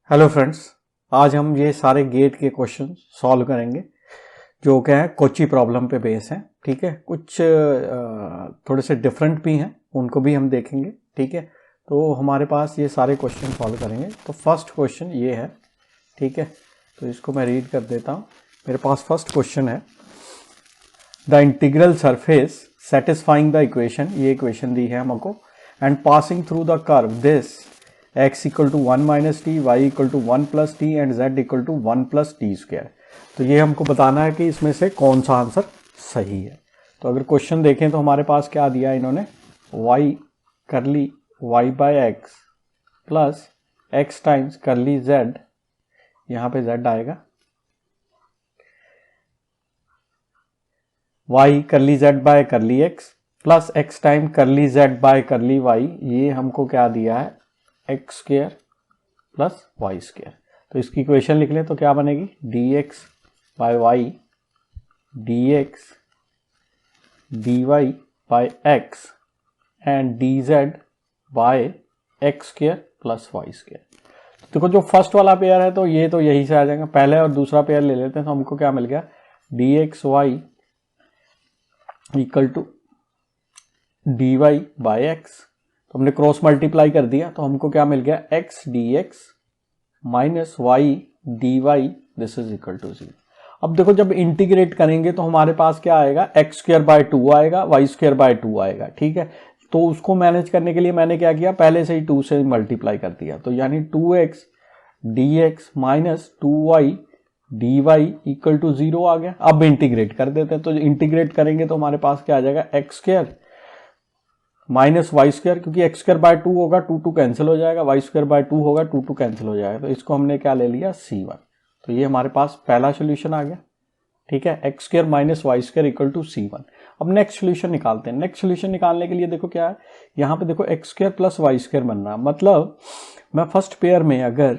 Hello friends, आज हम ये सारे गेट के क्वेश्चन सॉल्व करेंगे जो क्या है कोची प्रॉब्लम पे बेस है। ठीक है, कुछ थोड़े से डिफरेंट भी हैं, उनको भी हम देखेंगे। ठीक है, तो हमारे पास ये सारे क्वेश्चन सॉल्व करेंगे। तो फर्स्ट क्वेश्चन ये है, ठीक है, तो इसको मैं रीड कर देता हूँ। मेरे पास फर्स्ट क्वेश्चन है, the integral surface satisfying the equation, ये इक्वेशन दी है हमको, and passing through the curve this x equal to 1 minus t, y equal to 1 plus t and z equal to 1 plus t square. तो ये हमको बताना है कि इसमें से कौन सा आंसर सही है। तो अगर क्वेश्चन देखें तो हमारे पास क्या दिया है इन्होंने, y curly y by x plus x times curly z, यहाँ पे z आएगा, y curly z by curly x plus x time curly z by curly y, ये हमको क्या दिया है x square plus Y square. तो इसकी इक्वेशन लिख लें तो क्या बनेगी, d x by y d x d y by x and d z by x square plus Y square. देखो जो फर्स्ट वाला पेयर है तो ये तो यही से आ जाएगा, पहले और दूसरा पेयर ले लेते हैं तो हमको क्या मिल गया, d x y equal to d y by x, तो हमने क्रॉस मल्टीप्लाई कर दिया तो हमको क्या मिल गया, x d x minus y d y, this is equal to 0। अब देखो जब इंटीग्रेट करेंगे तो हमारे पास क्या आएगा, एक्स स्क्वायर बाय 2 आएगा, वाई स्क्वायर बाय 2 आएगा। ठीक है, तो उसको मैनेज करने के लिए मैंने क्या किया, पहले से ही 2 से मल्टीप्लाई कर दिया, तो यानी 2x d x minus 2y d y equal to 0 आ गया। अब इंटीग्रेट कर देते हैं, तो इंटीग्रेट करेंगे तो हमारे पास क्या आ जाएगा, x square minus y square, क्योंकि एक्स स्क्वायर बाय 2 होगा 2 2 कैंसिल हो जाएगा, वाई स्क्वायर बाय 2 होगा 2 2 कैंसिल हो जाएगा, तो इसको हमने क्या ले लिया, c1। तो ये हमारे पास पहला सोल्यूशन आ गया। ठीक है, x square minus y square equal to c1। अब नेक्स्ट सोल्यूशन निकालते हैं। नेक्स्ट सोल्यूशन निकालने के लिए देखो क्या है, यहाँ पे देखो x square plus Y square बन रहा है, मतलब मैं फर्स्ट पेयर में अगर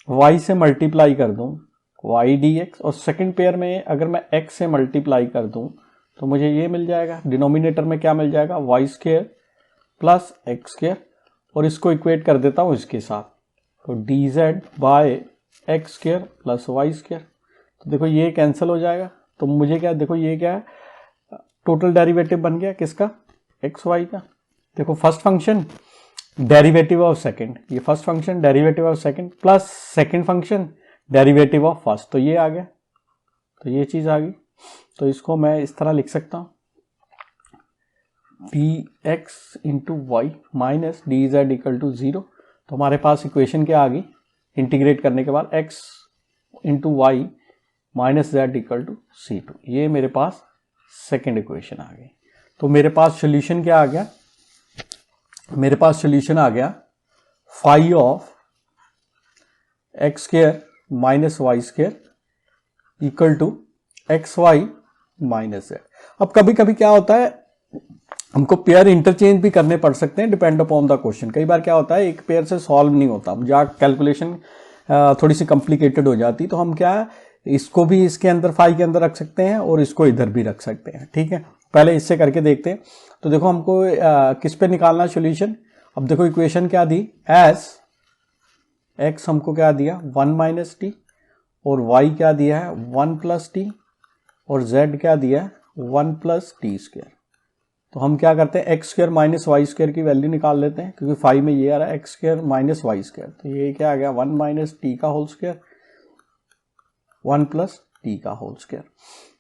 y से मल्टीप्लाई कर दूं y dx और सेकेंड पेयर में अगर मैं x से मल्टीप्लाई कर दूं तो मुझे ये मिल जाएगा, डिनोमिनेटर में क्या मिल जाएगा, y square plus x square, और इसको इक्वेट कर देता हूं इसके साथ, तो d z by x square plus Y square. तो देखो ये कैंसिल हो जाएगा, तो मुझे क्या, देखो ये क्या है, टोटल डेरिवेटिव बन गया किसका, एक्स वाई का। देखो first function derivative of second, ये first function derivative of second plus second function derivative of first, तो ये आ गया, तो ये चीज आ गई। तो इसको मैं इस तरह लिख सकता हूं, d x into y minus d z equal to 0। तो हमारे पास इक्वेशन क्या आ गई, इंटीग्रेट करने के बाद x into y minus z equal to c2, ये मेरे पास सेकेंड इक्वेशन आ गई। तो मेरे पास सोल्यूशन क्या आ गया, मेरे पास सोल्यूशन आ गया phi of x square minus y square equal to x y minus z. अब कभी कभी क्या होता है, हमको पेयर इंटरचेंज भी करने पड़ सकते हैं, डिपेंड अपॉन द क्वेश्चन। कई बार क्या होता है, एक पेयर से सॉल्व नहीं होता, जहाँ कैलकुलेशन थोड़ी सी कॉम्प्लिकेटेड हो जाती, तो हम क्या है, इसको भी इसके अंदर फाई के अंदर रख सकते हैं और इसको इधर भी रख सकते हैं। ठीक है, पहले इससे करके देखते हैं। तो देखो हमको किस पे निकालना सोल्यूशन। अब देखो इक्वेशन क्या दी, एस एक्स हमको क्या दिया 1 माइनस टी, और वाई क्या दिया है 1 प्लस टी, और जेड क्या दिया है 1 प्लस टी स्क्वायर। तो हम क्या करते हैं, x square minus y square की वैल्यू निकाल लेते हैं, क्योंकि फाइव में ये आ रहा है x square minus y square, तो ये क्या आ गया 1 माइनस टी का होल स्क्वायर 1 प्लस टी का होल स्क्वायर।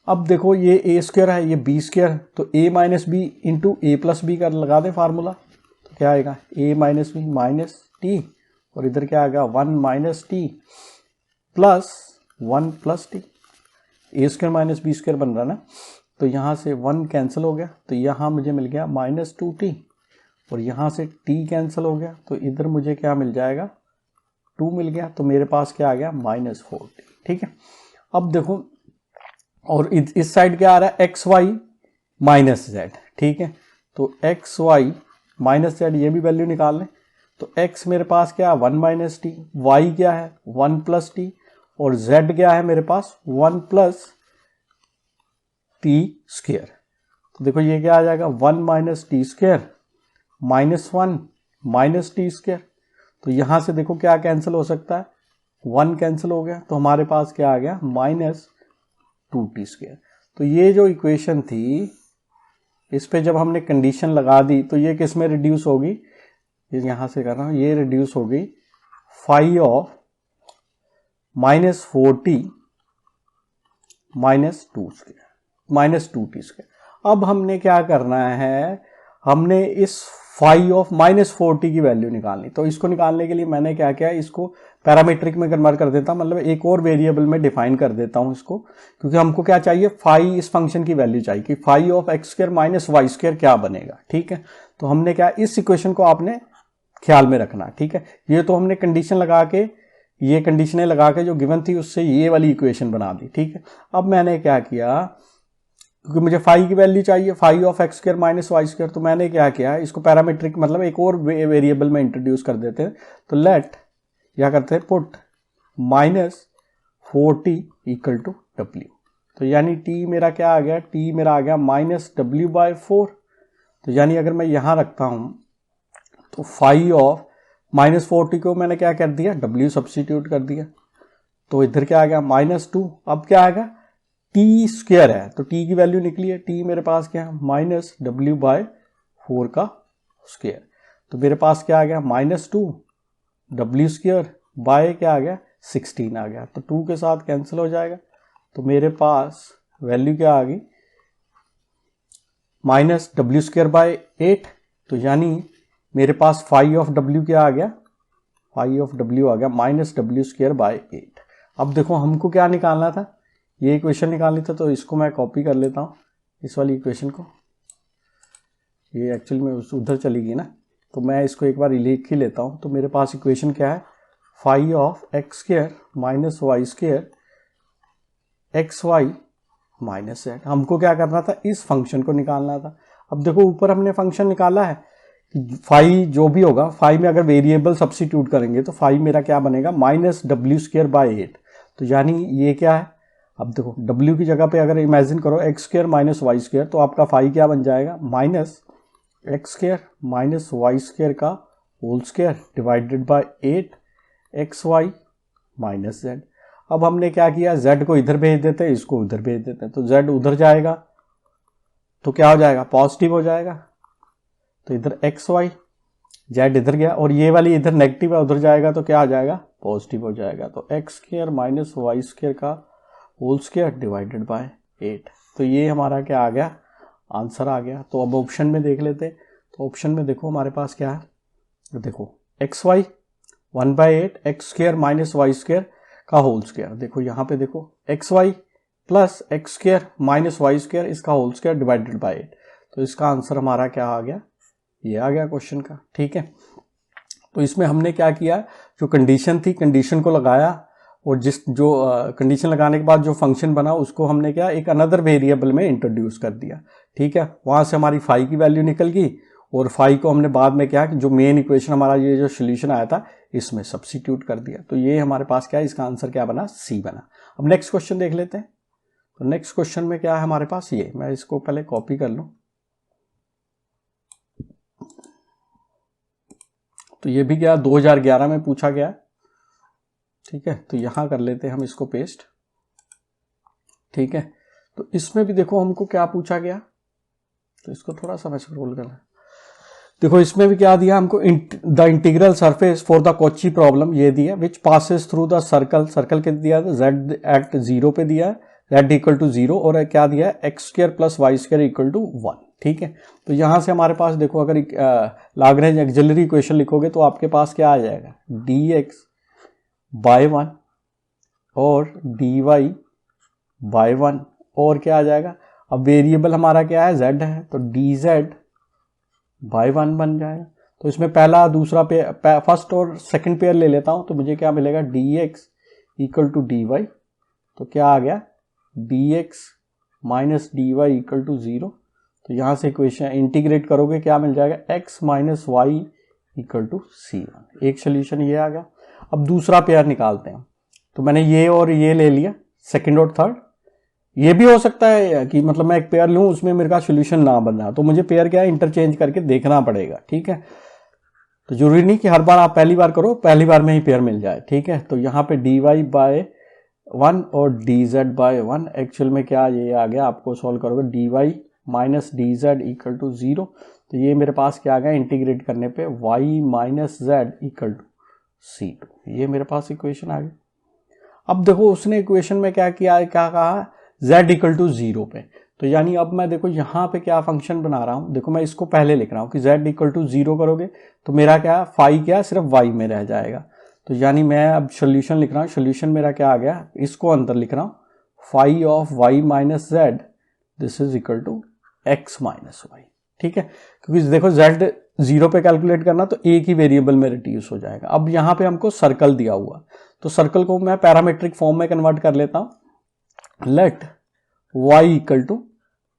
अब देखो ये ए स्क्वायर है, ये बी स्क्वायर, तो A minus B into A plus B का लगा दें फार्मूला, तो क्या आएगा A minus B minus T, और इधर क्या आएगा 1 minus T plus 1 plus T, A square minus B square बन रहा ना, तो यहाँ से 1 कैंसिल हो गया, तो यहाँ मुझे मिल गया माइनस 2t, और यहाँ से t कैंसिल हो गया, तो इधर मुझे क्या मिल जाएगा 2 मिल गया, तो मेरे पास क्या आ गया माइनस 4t। ठीक है, अब देखो, और इस साइड क्या आ रहा है एक्स वाई माइनस जेड। ठीक है, तो एक्स वाई माइनस जेड, ये भी वैल्यू निकाल लें, तो x मेरे पास क्या है 1 माइनस टी, वाई क्या है 1 प्लस टी, और z क्या है मेरे पास 1 प्लस टी स्क्वायर। तो देखो ये क्या आ जाएगा 1 minus t square minus 1 minus t square, तो यहां से देखो क्या कैंसिल हो सकता है, 1 कैंसिल हो गया, तो हमारे पास क्या आ गया -2t²। तो ये जो इक्वेशन थी इस पे जब हमने कंडीशन लगा दी तो ये किस में रिड्यूस होगी, यहां से कर रहा हूं, ये रिड्यूस हो गई फाई ऑफ -4t -2t²। अब हमने क्या करना है, हमने इस फाई ऑफ -4t की वैल्यू निकालनी। तो इसको निकालने के लिए मैंने क्या किया, इसको पैरामीट्रिक में कन्वर्ट कर देता हूं, मतलब एक और वेरिएबल में डिफाइन कर देता हूं इसको, क्योंकि हमको क्या चाहिए, फाई इस फंक्शन की वैल्यू चाहिए कि फाई ऑफ x² - y² क्या बनेगा। ठीक है, तो हमने क्या, इस इक्वेशन को आपने ख्याल में रखना। ठीक है, ये तो हमने कंडीशन लगा के, ये कंडीशनें लगा के जो गिवन थी उससे ये वाली इक्वेशन बना दी। ठीक है, अब मैंने क्या किया, क्योंकि मुझे फाई की वैल्यू चाहिए, फाई ऑफ x² - y², तो मैंने क्या किया, इसको पैरामीट्रिक मतलब एक और वेरिएबल में इंट्रोड्यूस कर देते हैं। तो लेट क्या करते हैं, पुट -4t = w। तो यानी t मेरा क्या आ गया, t मेरा आ गया -w/4। तो यानी अगर मैं यहां रखता हूं तो फाई ऑफ -4t को मैंने क्या कर दिया, w सब्स्टिट्यूट कर दिया, तो इधर क्या आ गया -2। अब क्या आएगा, t² है तो t की वैल्यू निकली है, t मेरे पास क्या है -w/4 का स्क्वायर। तो मेरे पास क्या आ गया -2 w² बाय क्या आ गया 16 आ गया, तो 2 के साथ कैंसिल हो जाएगा। तो मेरे पास वैल्यू क्या आ गई -w²/8। तो यानी मेरे पास फाई ऑफ w क्या आ गया, फाई ऑफ w आ गया -w²/8। अब देखो हमको क्या निकालना था, ये इक्वेशन निकालनी था, तो इसको मैं कॉपी कर लेता हूँ, इस वाली इक्वेशन को, ये एक्चुअली में उधर चली गई ना, तो मैं इसको एक बार लिख ही लेता हूँ। तो मेरे पास इक्वेशन क्या है, phi of x² - y² xy - z। हमको क्या करना था, इस फंक्शन को निकालना था। अब देखो ऊपर हमने फंक्शन निकाला है, फाई जो भी होगा, फाई में अगर वेरिएबल सब्स्टिट्यूट करेंगे तो फाई मेरा क्या बनेगा -w²/8। तो यानी ये क्या है, अब देखो w की जगह पे अगर इमेजिन करो x² - y², तो आपका फाई क्या बन जाएगा -x² - y² का whole square divided by 8 xy - z। अब हमने क्या किया, z को इधर भेज देते हैं, इसको उधर भेज देते हैं, तो z उधर जाएगा तो क्या हो जाएगा, पॉजिटिव हो जाएगा। तो इधर xy, z इधर गया, और ये वाली इधर नेगेटिव है, उधर जाएगा तो क्या आ जाएगा, पॉजिटिव हो जाएगा। तो x² - y² का होल स्क्वायर डिवाइडेड बाय 8। तो ये हमारा क्या आ गया, आंसर आ गया। तो अब ऑप्शन में देख लेते हैं। तो ऑप्शन में देखो हमारे पास क्या है, तो देखो xy 1/8 x² - y² का होल स्क्वायर, देखो यहाँ पे देखो xy प्लस x² - y² इसका होल स्क्वायर डिवाइडेड बाय 8। तो इसका आंसर हमारा क्या आ गया, ये आ गया क्वेश्चन का। ठीक है, तो इसमें हमने क्या किया, जो कंडीशन थी कंडीशन को लगाया, और जो कंडीशन लगाने के बाद जो फंक्शन बना उसको हमने क्या, एक अनदर वेरिएबल में इंट्रोड्यूस कर दिया। ठीक है, वहां से हमारी फाई की वैल्यू निकल गई, और फाई को हमने बाद में क्या, जो मेन इक्वेशन हमारा ये जो सोल्यूशन आया था इसमें सब्स्टिट्यूट कर दिया। तो ये हमारे पास क्या है, इसका आंसर क्या बना, सी बना। अब नेक्स्ट क्वेश्चन देख लेते हैं। तो नेक्स्ट क्वेश्चन में क्या है हमारे पास, ये मैं इसको पहले कॉपी कर लूं। तो ये भी क्या 2011 में पूछा गया। ठीक है, तो यहां कर लेते हैं हम इसको पेस्ट। ठीक है, तो इसमें भी देखो हमको क्या पूछा गया, तो इसको थोड़ा सा मैं स्क्रॉल करना। देखो इसमें भी क्या दिया हमको, the integral surface for the Kochi problem ये दिया, विच passes through the circle, circle के दिया z एट 0 पे दिया है, z = 0, और क्या दिया है x² + y² = 1। ठीक है, तो यहां से हमारे पास देखो, अगर लाग्रेंज ऑक्सिलरी इक्वेशन लिखोगे तो आपके पास क्या आ जाएगा, dx/1 और dy/1, और क्या आ जाएगा, अब वेरिएबल हमारा क्या है, z है, तो dz/1 बन जाएगा। तो इसमें पहला दूसरा पेयर, फर्स्ट और सेकंड पेयर ले लेता हूं, तो मुझे क्या मिलेगा, dx = dy। तो क्या आ गया, dx - dy = 0। तो यहां से इक्वेशन इंटीग्रेट करोगे क्या मिल जाएगा, x - y = c1। एक सोल्यूशन ये आ गया। अब दूसरा पेयर निकालते हैं। तो मैंने ये और ये ले लिया, सेकंड और थर्ड। ये भी हो सकता है कि मतलब मैं एक पेयर लूं, उसमें मेरे का सोल्यूशन ना बन रहा, तो मुझे पेयर क्या है इंटरचेंज करके देखना पड़ेगा। ठीक है, तो जरूरी नहीं कि हर बार आप पहली बार करो, पहली बार में ही पेयर मिल जाए, ठीक है। तो यहाँ पे dy बाय 1 और dz बाय 1, एक्चुअल में क्या ये आ गया, आपको सॉल्व करोगे dy minus dz equal to 0, तो ये मेरे पास क्या आ गया, इंटीग्रेट करने पे y minus z equal to c2, ये मेरे पास इक्वेशन आ गई। अब देखो उसने इक्वेशन में क्या किया है, क्या कहा, z इक्वल टू 0 पे, तो यानी अब मैं देखो यहाँ पे क्या फंक्शन बना रहा हूँ, देखो मैं इसको पहले लिख रहा हूँ कि z इक्वल टू 0 करोगे तो मेरा क्या फाई क्या सिर्फ y में रह जाएगा, तो यानी मैं अब सोल्यूशन लिख रहा हूँ, सोल्यूशन मेरा क्या आ गया, इसको अंदर लिख रहा हूँ, phi of y minus z this is equal to x minus y, ठीक है, क्योंकि देखो z 0 पे कैलकुलेट करना तो एक ही वेरिएबल में रिड्यूस हो जाएगा। अब यहाँ पे हमको सर्कल दिया हुआ, तो सर्कल को मैं पैरामीट्रिक फॉर्म में कन्वर्ट कर लेता हूँ, let y equal to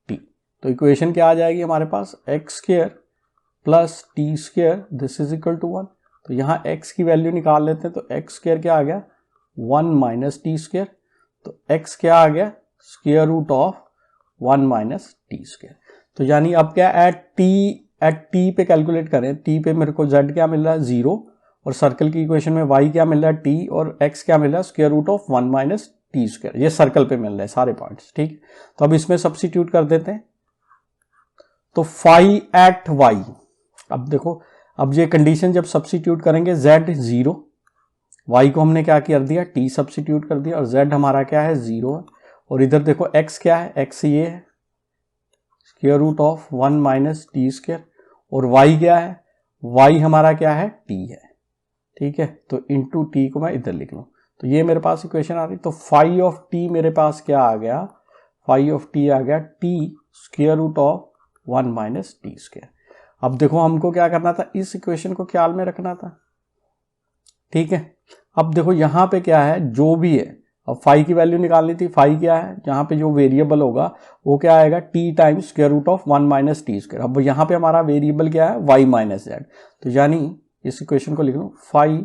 t, तो इक्वेशन क्या आ जाएगी हमारे पास, x square plus t square this is equal to 1, तो यहाँ x की वैल्यू निकाल लेते हैं, तो x स्क्वायर क्या आ गया 1 माइनस टी स्क्वायर, तो x क्या आ गया square root of 1 minus t square, तो यानी अब क्या एट t पे कैलकुलेट करें, t पे मेरे को z क्या मिल रहा है 0, और सर्कल की इक्वेशन में y क्या मिल रहा है t, और x क्या मिल रहा है square root of 1 minus t square, ये सर्कल पे मिल रहे हैं सारे पॉइंट्स, ठीक। तो अब इसमें सब्स्टिट्यूट कर देते हैं, तो फाई एट y, अब देखो अब ये कंडीशन जब सब्स्टिट्यूट करेंगे z 0, y को हमने क्या कर दिया t सब्स्टिट्यूट कर दिया, और z हमारा क्या है 0 है, और इधर देखो x क्या है, x ये है square root of 1 minus t square, और y क्या है, y हमारा क्या है t है, ठीक है, तो इंटू टी को मैं इधर लिख लूँ, तो ये मेरे पास इक्वेशन आ रही, तो फाई ऑफ टी मेरे पास क्या आ गया, फाई ऑफ टी आ गया t square root of 1 minus t square. अब देखो हमको क्या करना था, इस इक्वेशन को ख्याल में रखना था, ठीक है। अब देखो यहाँ पे क्या है, जो भी है, अब फाई की वैल्यू निकालनी थी, फाई क्या है, यहाँ पे जो वेरिएबल होगा वो क्या आएगा t times square root of 1 minus t square. अब यहाँ पे हमारा वेरिएबल क्या है y माइनस जेड, तो यानी इस इक्वेशन को लिख लो phi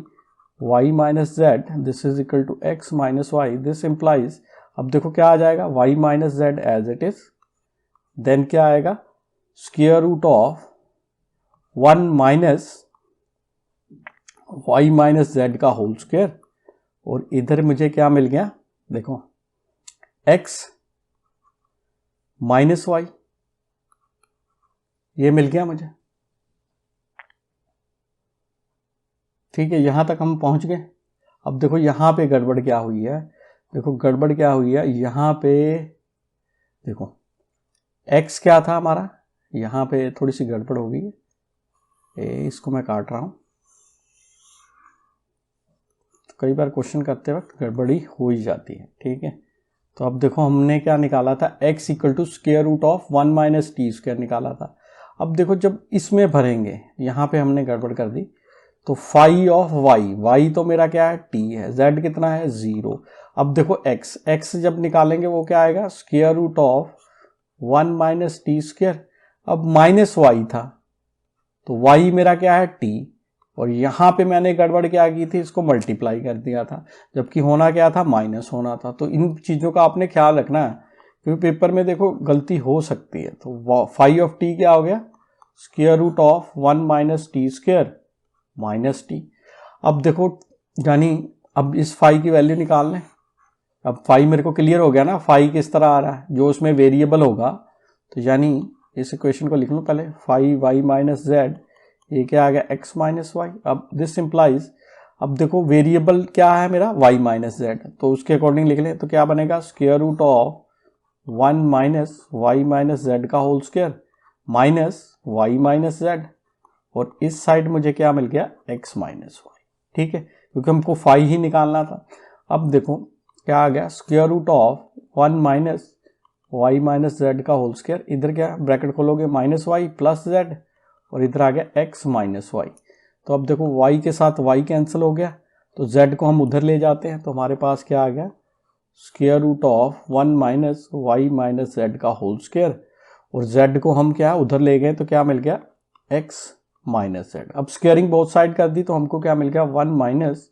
y minus z this is equal to x minus y, this implies, अब देखो क्या आ जाएगा y minus z as it is, then क्या आएगा square root of 1 minus y minus Z का होल स्क्वायर, और इधर मुझे क्या मिल गया, देखो x माइनस वाई, ये मिल गया मुझे, ठीक है, यहां तक हम पहुंच गए। अब देखो यहां पे गड़बड़ क्या हुई है, देखो गड़बड़ क्या हुई है, यहां पे देखो x क्या था हमारा, यहां पे थोड़ी सी गड़बड़ हो गई है, इसको मैं काट रहा हूं, तो कई बार क्वेश्चन करते वक्त गड़बड़ी हो ही जाती है, ठीक है। तो अब देखो हमने क्या निकाला था, x equal to square root of 1 minus t square निकाला था। अब देखो जब इसमें भरेंगे, यहाँ पे हमने गड़बड़ कर दी, तो फाई ऑफ y तो मेरा क्या है t है, z कितना है 0। अब देखो x जब निकालेंगे वो क्या आएगा square root of 1 minus t square, अब माइनस y था तो y मेरा क्या है t, और यहाँ पे मैंने गड़बड़ क्या की थी, इसको मल्टीप्लाई कर दिया था, जबकि होना क्या था माइनस होना था। तो इन चीज़ों का आपने ख्याल रखना है, क्योंकि पेपर में देखो गलती हो सकती है। तो फाई ऑफ टी क्या हो गया square root of 1 minus t square minus t. अब देखो यानी अब इस फाई की वैल्यू निकाल लें, अब फाई मेरे को क्लियर हो गया ना, फाई किस तरह आ रहा है, जो उसमें वेरिएबल होगा, तो यानी इस इक्वेशन को लिख लूँ पहले, फाई वाई माइनस जेड, ये क्या आ गया x माइनस वाई। अब दिस इंप्लाइज, अब देखो वेरिएबल क्या है मेरा y माइनस जेड, तो उसके अकॉर्डिंग लिख लें, तो क्या बनेगा square root of 1 minus Y minus Z का whole square minus Y minus Z, और इस साइड मुझे क्या मिल गया x माइनस वाई, ठीक है, क्योंकि हमको फाई ही निकालना था। अब देखो क्या आ गया square root of 1 minus Y minus Z का होल स्क्वायर, इधर क्या ब्रैकेट खोलोगे माइनस वाई प्लस जेड, और इधर आ गया x माइनस वाई। तो अब देखो y के साथ y कैंसिल हो गया, तो z को हम उधर ले जाते हैं, तो हमारे पास क्या आ गया square root of 1 minus Y minus Z का होल स्क्वायर, और z को हम क्या उधर ले गए, तो क्या मिल गया x माइनस जेड। अब स्क्वायरिंग बोथ साइड कर दी, तो हमको क्या मिल गया 1 माइनस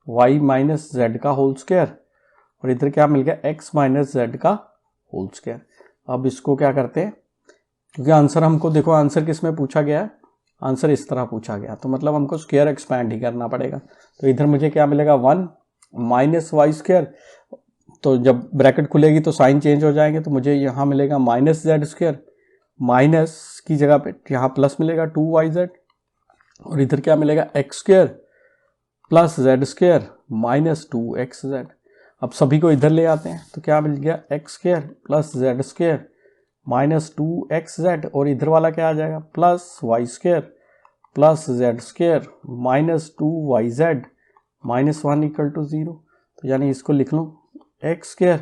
वाई माइनस जेड का होल स्क्वायर, और इधर क्या मिल गया x माइनस जेड का होल स्क्वायर। अब इसको क्या करते हैं, क्योंकि आंसर हमको देखो आंसर किस में पूछा गया है, आंसर इस तरह पूछा गया, तो मतलब हमको स्क्वायर एक्सपैंड ही करना पड़ेगा। तो इधर मुझे क्या मिलेगा 1 माइनस वाई स्क्वायर, तो जब ब्रैकेट खुलेगी तो साइन चेंज हो जाएंगे, तो मुझे यहाँ मिलेगा माइनस जेड स्क्वायर, माइनस की जगह पे यहाँ प्लस मिलेगा 2yz, और इधर क्या मिलेगा x square plus z square minus 2xz। अब सभी को इधर ले आते हैं, तो क्या मिल गया x square plus z square minus 2xz, और इधर वाला क्या आ जाएगा plus Y square plus z square minus 2yz minus 1 equal to 0। तो यानी इसको लिख लूँ x square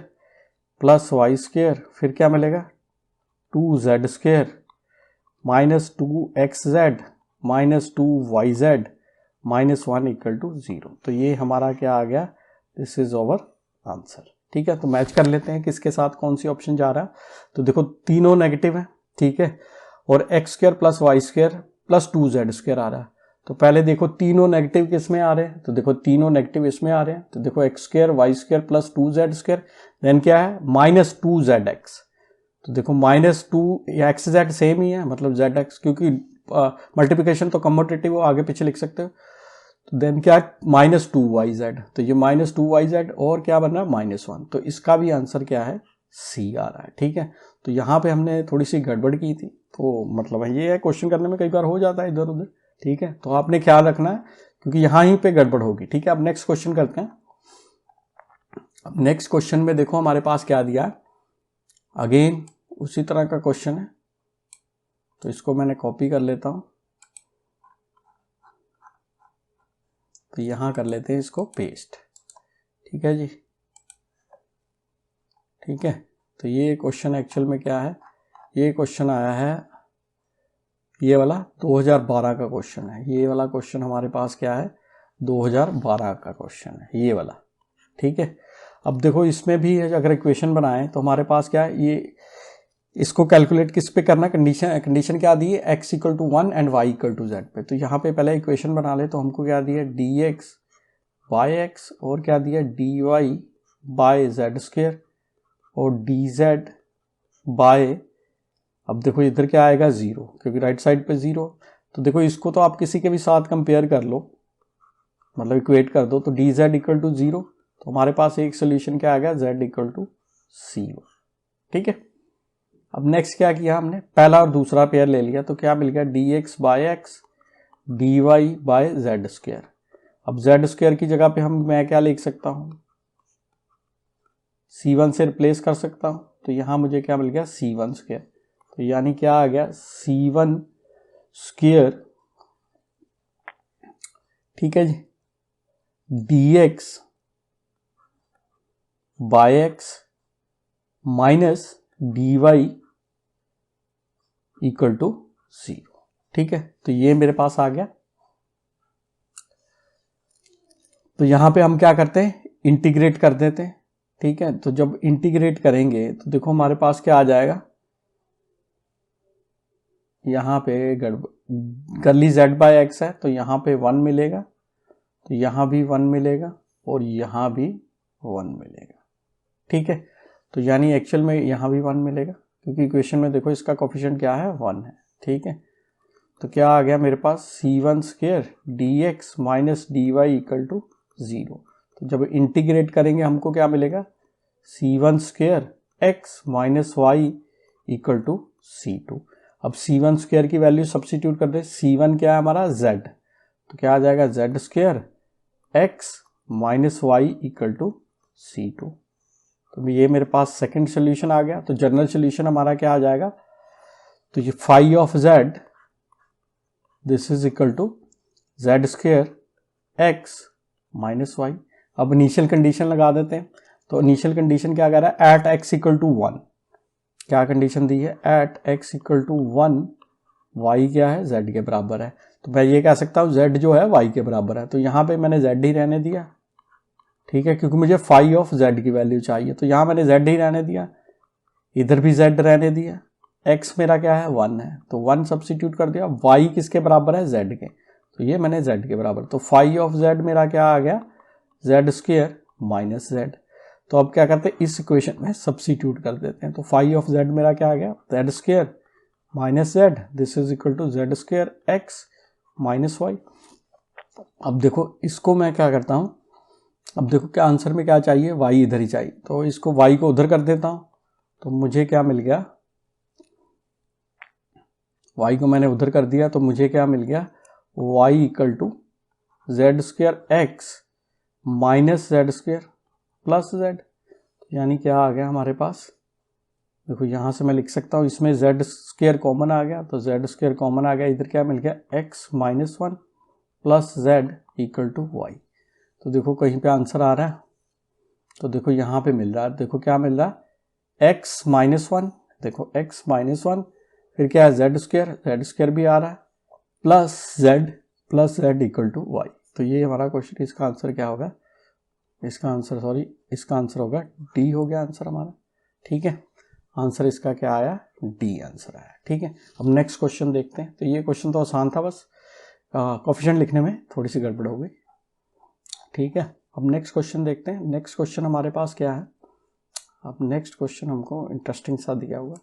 plus Y square, फिर क्या मिलेगा 2z square minus 2xz minus 2yz minus 1 equal to 0। तो ये हमारा क्या आ गया, दिस इज ओवर आंसर। ठीक है, तो मैच कर लेते हैं किसके साथ कौन सी ऑप्शन जा रहा है। तो देखो तीनों नेगेटिव है, ठीक है, और X square plus Y square plus 2z square आ रहा है। तो पहले देखो तीनों नेगेटिव किस में आ रहे हैं, तो देखो तीनों नेगेटिव इसमें आ रहे हैं। तो देखो x square y square plus 2z square, then क्या है माइनस 2zx। तो देखो माइनस 2xz सेम ही है, मतलब zx, क्योंकि मल्टीप्लिकेशन तो कम्यूटेटिव हो, आगे पीछे लिख सकते हो। तो देन क्या है माइनस 2yz, तो ये माइनस 2yz और क्या बन रहा है माइनस 1। तो इसका भी आंसर क्या है सी आ रहा है। ठीक है, तो यहाँ पे हमने थोड़ी सी गड़बड़ की थी, तो मतलब ये है क्वेश्चन करने में कई बार हो जाता है इधर उधर। ठीक है, तो आपने ख्याल रखना है क्योंकि यहाँ ही पे गड़बड़ होगी। ठीक है, अब नेक्स्ट क्वेश्चन करते हैं। अब नेक्स्ट क्वेश्चन में देखो हमारे पास क्या दिया है, अगेन उसी तरह का क्वेश्चन है, तो इसको मैंने कॉपी कर लेता हूं, तो यहां कर लेते हैं इसको पेस्ट। ठीक है जी, ठीक है, तो ये क्वेश्चन एक्चुअल में क्या है, ये क्वेश्चन आया है, ये वाला 2012 का क्वेश्चन है। ये वाला क्वेश्चन हमारे पास क्या है 2012 का क्वेश्चन है, ये वाला। ठीक है, अब देखो इसमें भी अगर इक्वेशन बनाएं तो हमारे पास क्या है, ये इसको कैलकुलेट किस पे करना, कंडीशन क्या दी है x equal to 1 and y equal to z पे। तो यहाँ पे पहले इक्वेशन बना ले, तो हमको क्या दिया dx बाय x और क्या दिया dy बाय z स्क्वायर और dz बाय, अब देखो इधर क्या आएगा 0, क्योंकि राइट साइड पे 0। तो देखो इसको तो आप किसी के भी साथ कंपेयर कर लो, मतलब इक्वेट कर दो, तो dz इक्वल टू 0। तो हमारे पास एक सोल्यूशन क्या आ गया z इक्वल टू 0। ठीक है, अब नेक्स्ट क्या किया हमने, पहला और दूसरा पेयर ले लिया, तो क्या मिल गया dx by x dy by z square. अब जेड स्क्वायर की जगह पे मैं क्या लिख सकता हूं, c1 से रिप्लेस कर सकता हूं, तो यहां मुझे क्या मिल गया c1 स्क्वायर। तो यानी क्या आ गया c1 स्क्वायर, ठीक है जी, dx by x minus dy equal to 0। ठीक है, तो ये मेरे पास आ गया। तो यहां पे हम क्या करते हैं इंटीग्रेट कर देते हैं। ठीक है, तो जब इंटीग्रेट करेंगे तो देखो हमारे पास क्या आ जाएगा, यहां पे कर्ली z बाय एक्स है, तो यहां पे 1 मिलेगा, तो यहां भी 1 मिलेगा और यहां भी 1 मिलेगा। ठीक है, तो यानी एक्चुअल में यहां भी 1 मिलेगा, क्योंकि इक्वेशन में देखो इसका कोफिशिएंट क्या है 1 है। ठीक है, तो क्या आ गया मेरे पास c1 square dx minus dy equal to 0। तो जब इंटीग्रेट करेंगे हमको क्या मिलेगा c1 square x minus y equal to c2। अब c1 स्क्वायर की वैल्यू सब्स्टिट्यूट कर दे, c1 क्या है हमारा z, तो क्या आ जाएगा z square x minus y equal to c2। तो ये मेरे पास सेकंड सोल्यूशन आ गया। तो जनरल सोल्यूशन हमारा क्या आ जाएगा, तो ये phi of z this is equal to z square x minus y. अब इनिशियल कंडीशन लगा देते हैं, तो इनिशियल कंडीशन क्या कह रहा है एट x इक्वल टू 1, क्या कंडीशन दी है at x equal to 1 y क्या है z के बराबर है। तो मैं ये कह सकता हूँ z जो है y के बराबर है, तो यहाँ पे मैंने z ही रहने दिया। ठीक है, क्योंकि मुझे फाई ऑफ z की वैल्यू चाहिए, तो यहाँ मैंने z ही रहने दिया, इधर भी z रहने दिया, x मेरा क्या है 1 है, तो 1 सब्स्टिट्यूट कर दिया, y किसके बराबर है z के, तो ये मैंने z के बराबर, तो फाई ऑफ z मेरा क्या आ गया z स्क्वायर माइनस z। तो अब क्या करते हैं इस इक्वेशन में सब्स्टिट्यूट कर देते हैं, तो फाई ऑफ z मेरा क्या आ गया z square minus z, this is equal to z square x minus y. अब देखो इसको मैं क्या करता हूँ, अब देखो क्या आंसर में क्या चाहिए, वाई इधर ही चाहिए, तो इसको वाई को उधर कर देता हूँ, तो मुझे क्या मिल गया, वाई को मैंने उधर कर दिया तो मुझे क्या मिल गया, y equal to z square x minus z square plus z, यानी क्या आ गया हमारे पास, देखो यहाँ से मैं लिख सकता हूँ, इसमें जेड स्क्वायर कॉमन आ गया, तो जेड स्क्वायर कॉमन आ गया, इधर क्या मिल गया, x minus one plus z equal to y. तो देखो कहीं पे आंसर आ रहा है, तो देखो यहाँ पे मिल रहा है, देखो क्या मिल रहा है, एक्स माइनस वन, देखो एक्स माइनस वन, फिर क्या है जेड स्क्वायर भी आ रहा है, plus z equal to y. तो ये हमारा क्वेश्चन, इसका आंसर क्या होगा, इसका आंसर होगा डी हो गया आंसर हमारा। ठीक है, आंसर इसका क्या आया, डी आंसर आया। ठीक है, अब नेक्स्ट क्वेश्चन देखते हैं। तो ये क्वेश्चन तो आसान था, बस कोफिशिएंट लिखने में थोड़ी सी गड़बड़ हो गई। ठीक है, अब नेक्स्ट क्वेश्चन देखते हैं। नेक्स्ट क्वेश्चन हमारे पास क्या है, अब नेक्स्ट क्वेश्चन हमको इंटरेस्टिंग सा दिया हुआ,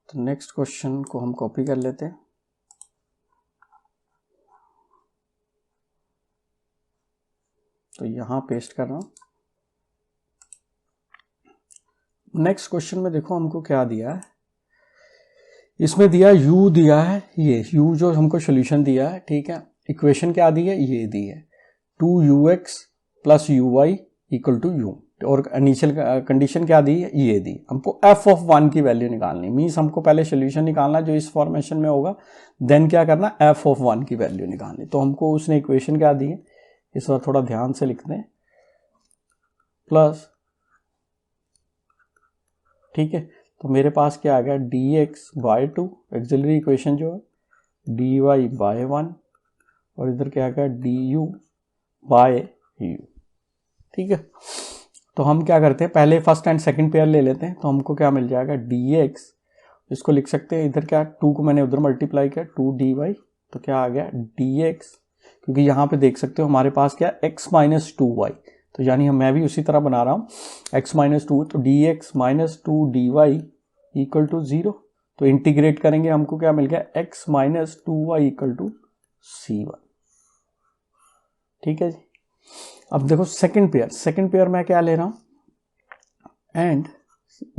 तो नेक्स्ट क्वेश्चन को हम कॉपी कर लेते हैं। तो यहाँ पेस्ट कर रहा हूँ। नेक्स्ट क्वेश्चन में देखो हमको क्या दिया है, इसमें दिया u दिया है, ये u जो हमको सोल्यूशन दिया है। ठीक है, इक्वेशन क्या दी है, ये दी है 2ux plus uy equal to u, और इनिशियल कंडीशन क्या दी है, ये दी, हमको f ऑफ 1 की वैल्यू निकालनी, मीन्स हमको पहले सोल्यूशन निकालना जो इस फॉर्मेशन में होगा, देन क्या करना, f ऑफ 1 की वैल्यू निकालनी। तो हमको उसने इक्वेशन क्या दी है, इस बार थोड़ा ध्यान से लिखते हैं, प्लस, ठीक है, तो मेरे पास क्या आ गया, dx बाय 2, एक्सिलरी इक्वेशन जो है dy बाय 1, और इधर क्या आ गया du बाय u। ठीक है, तो हम क्या करते हैं, पहले फर्स्ट एंड सेकंड पेयर ले लेते हैं, तो हमको क्या मिल जाएगा, dx, इसको लिख सकते हैं, इधर क्या 2 को मैंने उधर मल्टीप्लाई किया 2dy, तो क्या आ गया dx, क्योंकि यहाँ पे देख सकते हो हमारे पास क्या x माइनस 2y, तो यानी मैं भी उसी तरह बना रहा हूँ x माइनस 2, तो dx minus 2dy equal to 0, तो इंटीग्रेट करेंगे हमको क्या मिल गया, x minus 2y equal to c1। ठीक है जी, अब देखो सेकंड पेयर मैं क्या ले रहा हूँ, and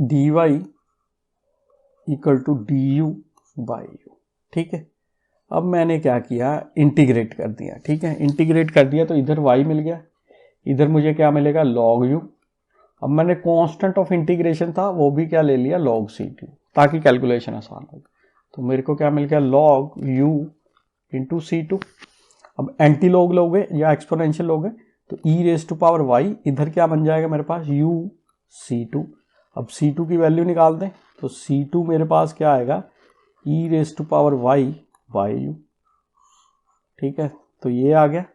dy equal to du by u। ठीक है, अब मैंने क्या किया, इंटीग्रेट कर दिया। ठीक है, इंटीग्रेट कर दिया तो इधर y मिल गया, इधर मुझे क्या मिलेगा, log u। अब मैंने कांस्टेंट ऑफ इंटीग्रेशन था वो भी क्या ले लिया, log c2, ताकि कैलकुलेशन आसान हो। तो मेरे को क्या मिल गया, log u इंटू c2। अब एंटी लॉग लोगे या एक्सपोनेंशियल लोगे तो e raise to power y, इधर क्या बन जाएगा मेरे पास, u c2। अब c2 की वैल्यू निकाल दें, तो c2 मेरे पास क्या आएगा, e raise to power y by u। ठीक है, तो ये आ गया।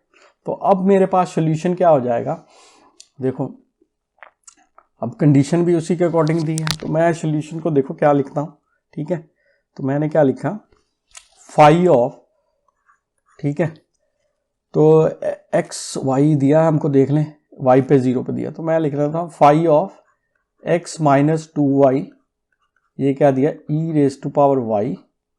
तो अब मेरे पास सोल्यूशन क्या हो जाएगा, देखो अब कंडीशन भी उसी के अकॉर्डिंग दी है, तो मैं सोल्यूशन को देखो क्या लिखता हूँ। ठीक है, तो मैंने क्या लिखा, फाई ऑफ, ठीक है, तो एक्स वाई दिया हमको, देख लें वाई पे 0 पे दिया, तो मैं लिख रहा था phi of x minus 2y, ये क्या दिया, e raise to power y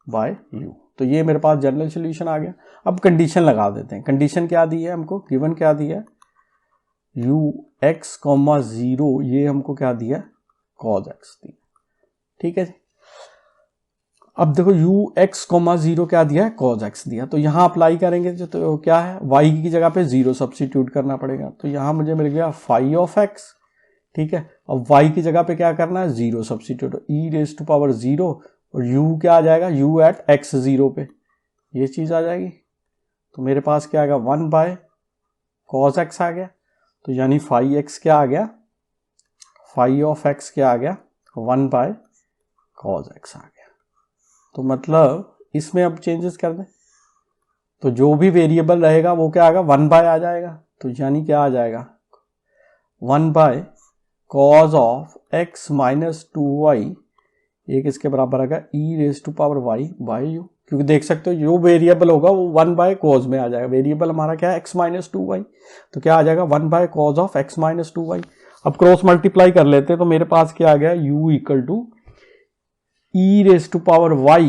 by u। तो ये मेरे पास जनरल सोल्यूशन आ गया। अब कंडीशन लगा देते हैं, कंडीशन क्या दी है हमको, गिवन क्या दिया है, u x, 0, ये हमको क्या दिया, cos x दिया। ठीक है जी, अब देखो u x, 0 क्या दिया है, cos x दिया, तो यहाँ अप्लाई करेंगे जो, तो क्या है, y की जगह पे 0 सब्स्टिट्यूट करना पड़ेगा, तो यहाँ मुझे मिल गया फाई ऑफ x। ठीक है, अब y की जगह पे क्या करना है, 0 substitute, e raise to power 0, और u क्या आ जाएगा, u एट x 0 पे, ये चीज आ जाएगी। तो मेरे पास क्या आएगा, 1 बाय cos x आ गया, तो यानी फाई x क्या आ गया, फाई ऑफ x क्या आ गया, 1 बाय cos x आ गया। तो मतलब इसमें अब चेंजेस कर दें, तो जो भी वेरिएबल रहेगा वो क्या आएगा, 1 बाय आ जाएगा, तो यानी क्या आ जाएगा, 1 by cos of x minus 2y, ये किसके बराबर आएगा, e raise to power y by u, क्योंकि देख सकते हो जो वेरिएबल होगा वो 1 बाय cos में आ जाएगा। वेरिएबल हमारा क्या है, x माइनस 2y, तो क्या आ जाएगा 1 by cos of x minus 2y। अब क्रॉस मल्टीप्लाई कर लेते हैं, तो मेरे पास क्या आ गया, u equal to e raise to power y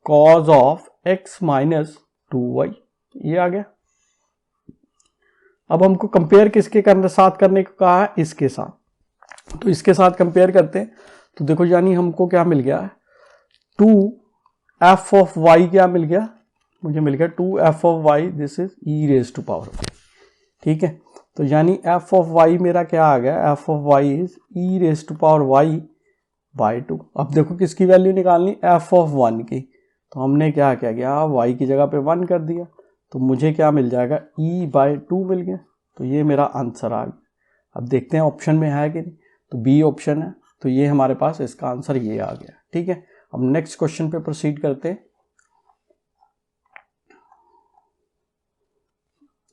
cos of x minus 2y, ये आ गया। अब हमको कंपेयर किसके साथ करने को कहा है, इसके साथ। तो इसके साथ कंपेयर करते हैं तो देखो यानी हमको क्या मिल गया, 2f ऑफ y क्या मिल गया, मुझे मिल गया 2f of y, this is e raise to power y। ठीक है, तो यानी f ऑफ y मेरा क्या आ गया, f of y is e raise to power y by 2। अब देखो किसकी वैल्यू निकालनी, f ऑफ 1 की। तो हमने क्या किया, y की जगह पे 1 कर दिया, तो मुझे क्या मिल जाएगा, e बाई 2 मिल गया। तो ये मेरा आंसर आ गया। अब देखते हैं ऑप्शन में है कि नहीं, तो बी ऑप्शन है, तो ये हमारे पास इसका आंसर ये आ गया। ठीक है, अब नेक्स्ट क्वेश्चन पे प्रोसीड करते हैं।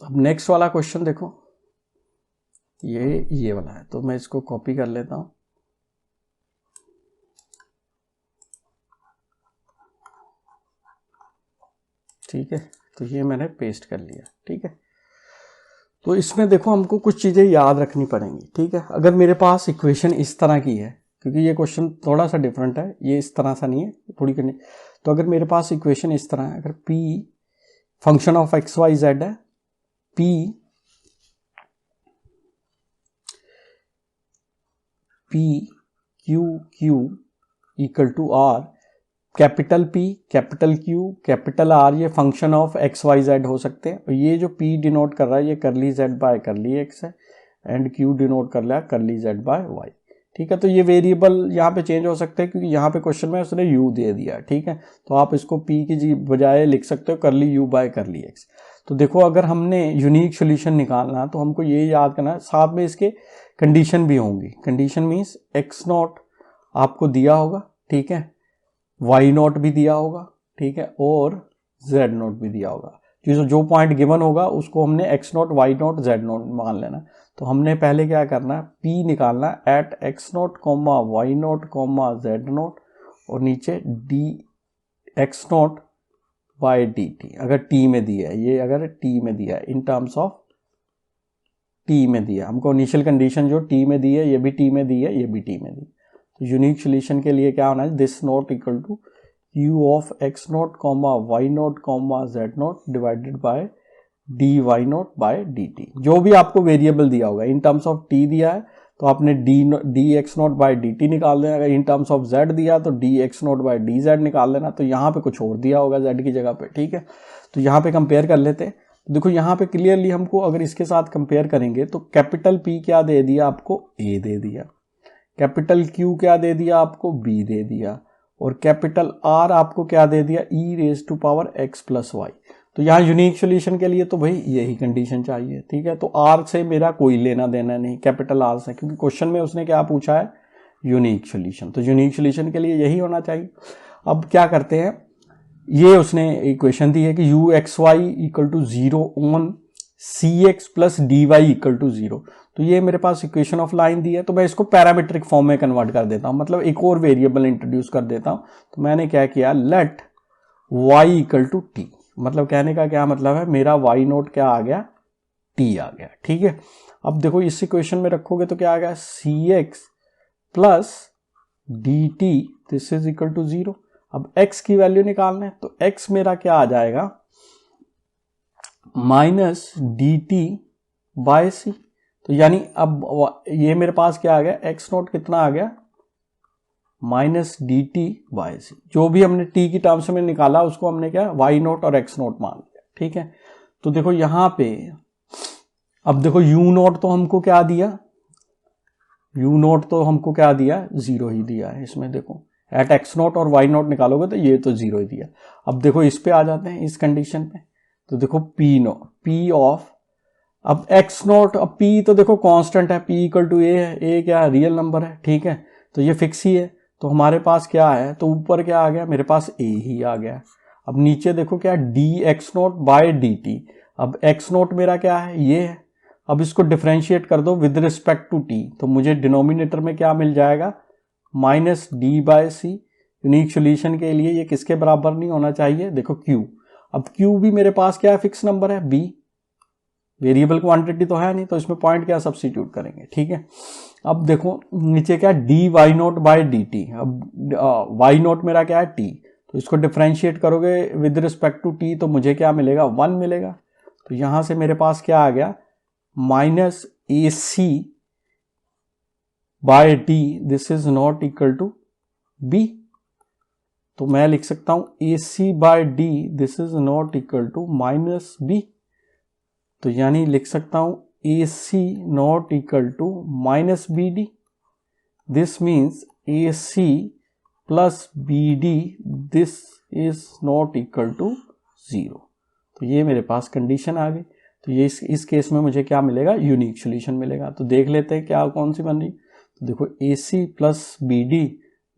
अब नेक्स्ट वाला क्वेश्चन देखो, ये वाला है, तो मैं इसको कॉपी कर लेता हूं। ठीक है, तो ये मैंने पेस्ट कर लिया। ठीक है, तो इसमें देखो हमको कुछ चीज़ें याद रखनी पड़ेंगी। ठीक है, अगर मेरे पास इक्वेशन इस तरह की है, क्योंकि ये क्वेश्चन थोड़ा सा डिफरेंट है, ये इस तरह सा नहीं है, थोड़ी करनी। तो अगर मेरे पास इक्वेशन इस तरह है, अगर p function of x y z है, p q q equal to r, capital P, capital Q, capital R, ये function of x y z हो सकते हैं। और ये जो P डिनोट कर रहा है ये करली z बाय करली x है, एंड Q डिनोट कर रहा है करली z बाय y। ठीक है, तो ये वेरिएबल यहाँ पे चेंज हो सकते हैं, क्योंकि यहाँ पे क्वेश्चन में उसने u दे दिया। ठीक है, तो आप इसको P की बजाय लिख सकते हो करली u बाय करली x। तो देखो अगर हमने यूनिक सोल्यूशन निकालना है तो हमको ये याद करना है, साथ में इसके कंडीशन भी होंगी। कंडीशन मीन्स x नॉट आपको दिया होगा, ठीक है, y नॉट भी दिया होगा, ठीक है, और z नॉट भी दिया होगा। जो पॉइंट गिवन होगा उसको हमने x not, y not, z not मान लेना। तो हमने पहले क्या करना है, p निकालना है at x naught comma y naught comma z naught, और नीचे d x naught by dt, अगर t में दिया है, ये अगर t में दिया है, इन टर्म्स ऑफ t में दिया हमको इनिशियल कंडीशन जो t में दी है, ये भी t में दी है, ये भी t में दी। तो यूनिक सोल्यूशन के लिए क्या होना है, this naught equal to u of x naught comma y naught comma z naught divided by dy naught by dt। जो भी आपको वेरिएबल दिया होगा, इन टर्म्स ऑफ t दिया है तो आपने dx नॉट बाय dt निकाल देना, अगर इन टर्म्स ऑफ z दिया तो dx नॉट बाय dz निकाल लेना। तो यहाँ पे कुछ और दिया होगा z की जगह पे। ठीक है, तो यहाँ पे कंपेयर कर लेते हैं। देखो यहाँ पे क्लियरली हमको अगर इसके साथ कंपेयर करेंगे तो कैपिटल P क्या दे दिया आपको, A दे दिया, कैपिटल Q क्या दे दिया आपको, B दे दिया, और कैपिटल R आपको क्या दे दिया, e raise to power x plus y. तो यहाँ यूनिक सोल्यूशन के लिए तो भाई यही कंडीशन चाहिए। ठीक है, तो R से मेरा कोई लेना देना नहीं, कैपिटल R से, क्योंकि क्वेश्चन में उसने क्या पूछा है, यूनिक सोल्यूशन। तो यूनिक सोल्यूशन के लिए यही होना चाहिए। अब क्या करते हैं, ये उसने इक्वेशन दी है कि u x y equal to 0 on c x plus d y equal to 0। तो ये मेरे पास इक्वेशन ऑफ लाइन दी है, तो मैं इसको पैरामीट्रिक फॉर्म में कन्वर्ट कर देता हूं, मतलब एक और वेरिएबल इंट्रोड्यूस कर देता हूं। तो मैंने क्या किया, let y equal to t, मतलब कहने का क्या मतलब है, मेरा y नोट क्या आ गया, t आ गया। ठीक है, अब देखो इस इक्वेशन में रखोगे तो क्या आ गया, C x plus D T, this is equal to 0। अब x की वैल्यू निकालना है, तो x मेरा क्या आ जाएगा, माइनस डी टी बाय सी। तो यानी अब ये मेरे पास क्या आ गया, x नोट कितना आ गया, माइनस डी टी बाय सी। जो भी हमने t की टर्म्स में निकाला उसको हमने क्या, y नोट और x नोट मान लिया। ठीक है, तो देखो यहां पे अब देखो u नोट तो हमको क्या दिया, u नोट तो हमको क्या दिया, 0 ही दिया है। इसमें देखो एट x नोट और y नोट निकालोगे तो ये तो 0 ही दिया। अब देखो इस पे आ जाते हैं, इस कंडीशन पे। तो देखो p नोट, p ऑफ, अब x नोट, अब p तो देखो कांस्टेंट है, p इक्वल टू a है, a क्या है, रियल नंबर है। ठीक है, तो ये फिक्स ही है। तो हमारे पास क्या है, तो ऊपर क्या आ गया, मेरे पास a ही आ गया। अब नीचे देखो क्या, dx नोट बाय dt। अब x नोट मेरा क्या है, ये है। अब इसको डिफरेंशिएट कर दो विद रिस्पेक्ट टू t, तो मुझे डिनोमिनेटर में क्या मिल जाएगा, माइनस डी बाय सी। यूनिक सोल्यूशन के लिए ये किसके बराबर नहीं होना चाहिए, देखो q। अब q भी मेरे पास क्या है, फिक्स नंबर है, b, वेरिएबल क्वांटिटी तो है नहीं, तो इसमें पॉइंट क्या सब्स्टिट्यूट करेंगे। ठीक है, अब देखो नीचे क्या, d y naught by d t. अब वाई नोट मेरा क्या है, t, तो इसको डिफरेंशिएट करोगे विद रिस्पेक्ट टू टी तो मुझे क्या मिलेगा, 1 मिलेगा। तो यहां से मेरे पास क्या आ गया, minus A C by D this is not equal to B. तो मैं लिख सकता हूं A C by D this is not equal to minus B. तो यानी लिख सकता हूं A C not equal to minus B D. This means A C plus B D this is not equal to 0। तो ये मेरे पास condition आ गई। तो ये इस केस में मुझे क्या मिलेगा, यूनिक सॉल्यूशन मिलेगा। तो देख लेते हैं क्या कौन सी बन रही। तो देखो A C plus B D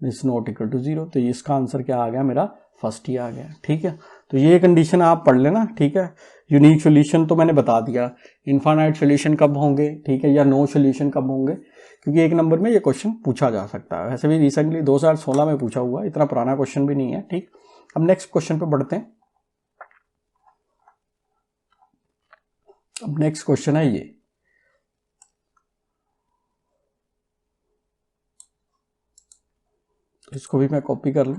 is not equal to 0। तो इसका आंसर क्या आ गया, मेरा फर्स्ट ही आ गया। ठीक है, तो ये कंडीशन आप पढ़ लेना। ठीक है, यूनिक सॉल्यूशन तो मैंने बता दिया, इनफाइनाइट सॉल्यूशन कब होंगे, ठीक है, या नो सॉल्यूशन कब होंगे, क्योंकि एक नंबर में ये क्वेश्चन पूछा जा सकता है। वैसे भी रिसेंटली 2016 में पूछा हुआ, इतना पुराना क्वेश्चन भी नहीं है। ठीक, अब नेक्स्ट क्वेश्चन पे बढ़ते हैं। अब नेक्स्ट क्वेश्चन है ये, इसको भी मैं कॉपी कर लूं।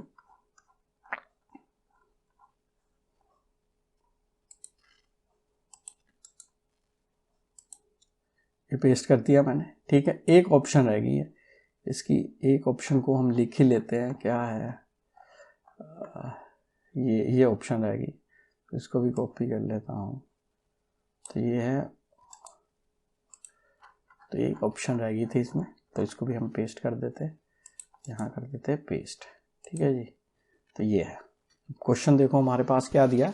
ये पेस्ट कर दिया मैंने। ठीक है, एक ऑप्शन रह गई है, इसकी एक ऑप्शन को हम लिख ही लेते हैं। क्या है, ये ऑप्शन रह गई, इसको भी कॉपी कर लेता हूँ। तो ये है, तो एक ऑप्शन रह गई थी इसमें, तो इसको भी हम पेस्ट कर देते हैं, यहाँ कर देते हैं पेस्ट। ठीक है जी, तो ये है क्वेश्चन। देखो हमारे पास क्या दिया,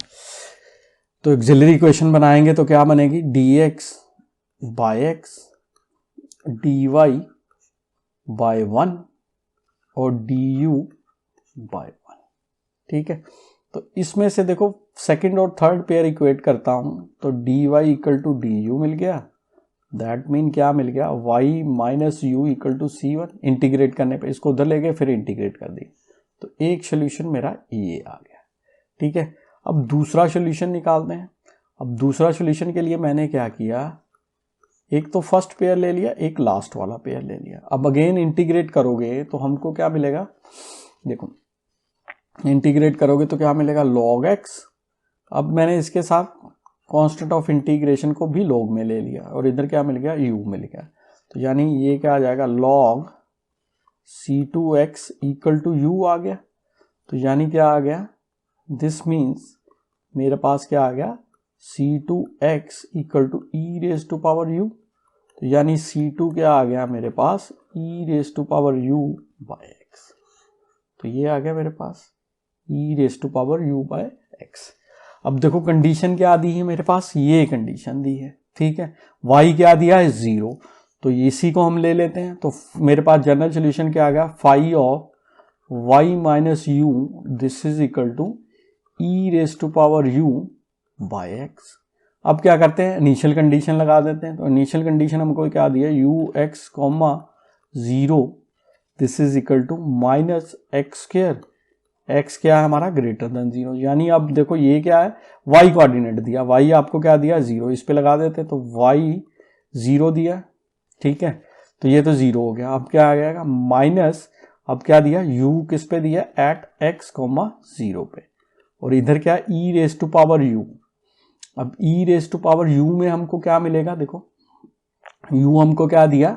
तो ऑक्सिलरी इक्वेशन बनाएंगे तो क्या बनेगी, dx by x dy by 1 और du बाय 1। ठीक है, तो इसमें से देखो सेकंड और थर्ड पेयर इक्वेट करता हूं, तो dy इक्वल टू du मिल गया। दैट मीन क्या मिल गया, y minus u equal to c1। Integrate करने पे इसको उधर ले गए, फिर इंटीग्रेट कर दी, तो एक सोल्यूशन मेरा ये आ गया। ठीक है, अब दूसरा सोल्यूशन निकालते हैं। अब दूसरा सोल्यूशन के लिए मैंने क्या किया, एक तो फर्स्ट पेयर ले लिया, एक लास्ट वाला पेयर ले लिया। अब अगेन इंटीग्रेट करोगे तो हमको क्या मिलेगा, देखो इंटीग्रेट करोगे तो क्या मिलेगा, log x। अब मैंने इसके साथ कांस्टेंट ऑफ इंटीग्रेशन को भी log में ले लिया, और इधर क्या मिल गया, u मिल गया। तो यानी ये क्या आ जाएगा, log c2x equal to u आ गया। तो यानी क्या आ गया, दिस मीन्स मेरे पास क्या आ गया, c2x equal to e raise to power u। तो यानी c2 क्या आ गया मेरे पास, e raise to power u by x। तो ये आ गया मेरे पास e raise to power u by x। अब देखो कंडीशन क्या दी है मेरे पास, ये कंडीशन दी है। ठीक है, y क्या दिया है, 0। तो इसी को हम ले लेते हैं। तो मेरे पास जनरल सोल्यूशन क्या आ गया, phi of y minus u this is equal to e raise to power u by x। अब क्या करते हैं, इनिशियल कंडीशन लगा देते हैं। तो इनिशियल कंडीशन हमको क्या दिया, ux comma 0 this is equal to minus x square. x क्या है हमारा, ग्रेटर देन 0। यानी अब देखो ये क्या है, y कोऑर्डिनेट दिया, y आपको क्या दिया, 0। इस पे लगा देते हैं, तो y 0 दिया। ठीक है, तो ये तो 0 हो गया। अब क्या आ जाएगा, माइनस, अब क्या दिया, u किस पे दिया, एट x कॉमा 0 पे, और इधर क्या e raise to power u। अब e raise to power u में हमको क्या मिलेगा, देखो u हमको क्या दिया,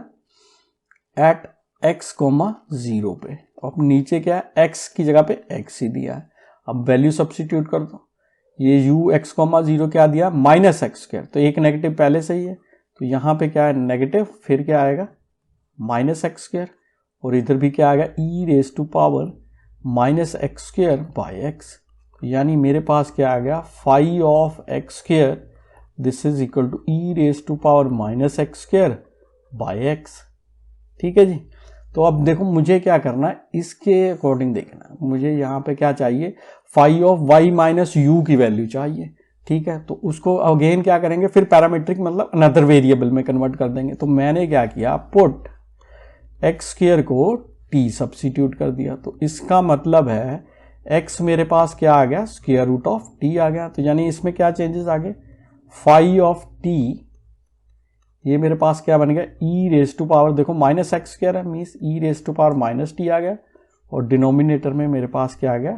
एट x कॉमा 0 पे, अब नीचे क्या है, x की जगह पे x ही दिया है। अब वैल्यू सब्स्टिट्यूट कर दो, ये u x कॉमा 0 क्या दिया, माइनस एक्स स्क्वायर। तो एक नेगेटिव पहले से ही है, तो यहाँ पे क्या है नेगेटिव, फिर क्या आएगा माइनस एक्स स्क्वायर, और इधर भी क्या आएगा e raise to power minus x square by x. यानी मेरे पास क्या आ गया, phi of x square this is equal to e raise to power minus x square by x. ठीक है जी, तो अब देखो मुझे क्या करना है, इसके अकॉर्डिंग देखना, मुझे यहाँ पे क्या चाहिए, phi of y minus u की वैल्यू चाहिए। ठीक है, तो उसको अगेन क्या करेंगे, फिर पैरामीट्रिक मतलब अनदर वेरिएबल में कन्वर्ट कर देंगे। तो मैंने क्या किया, पुट एक्स स्क्वायर को t सब्स्टिट्यूट कर दिया। तो इसका मतलब है x मेरे पास क्या आ गया, स्क्वायर रूट ऑफ t आ गया। तो यानी इसमें क्या चेंजेस आ गए, फाई ऑफ t ये मेरे पास क्या बन गया, e रेज टू पावर, देखो माइनस एक्स स्क्वायर है, means e raise to power minus t आ गया, और डिनोमिनेटर में मेरे पास क्या आ गया,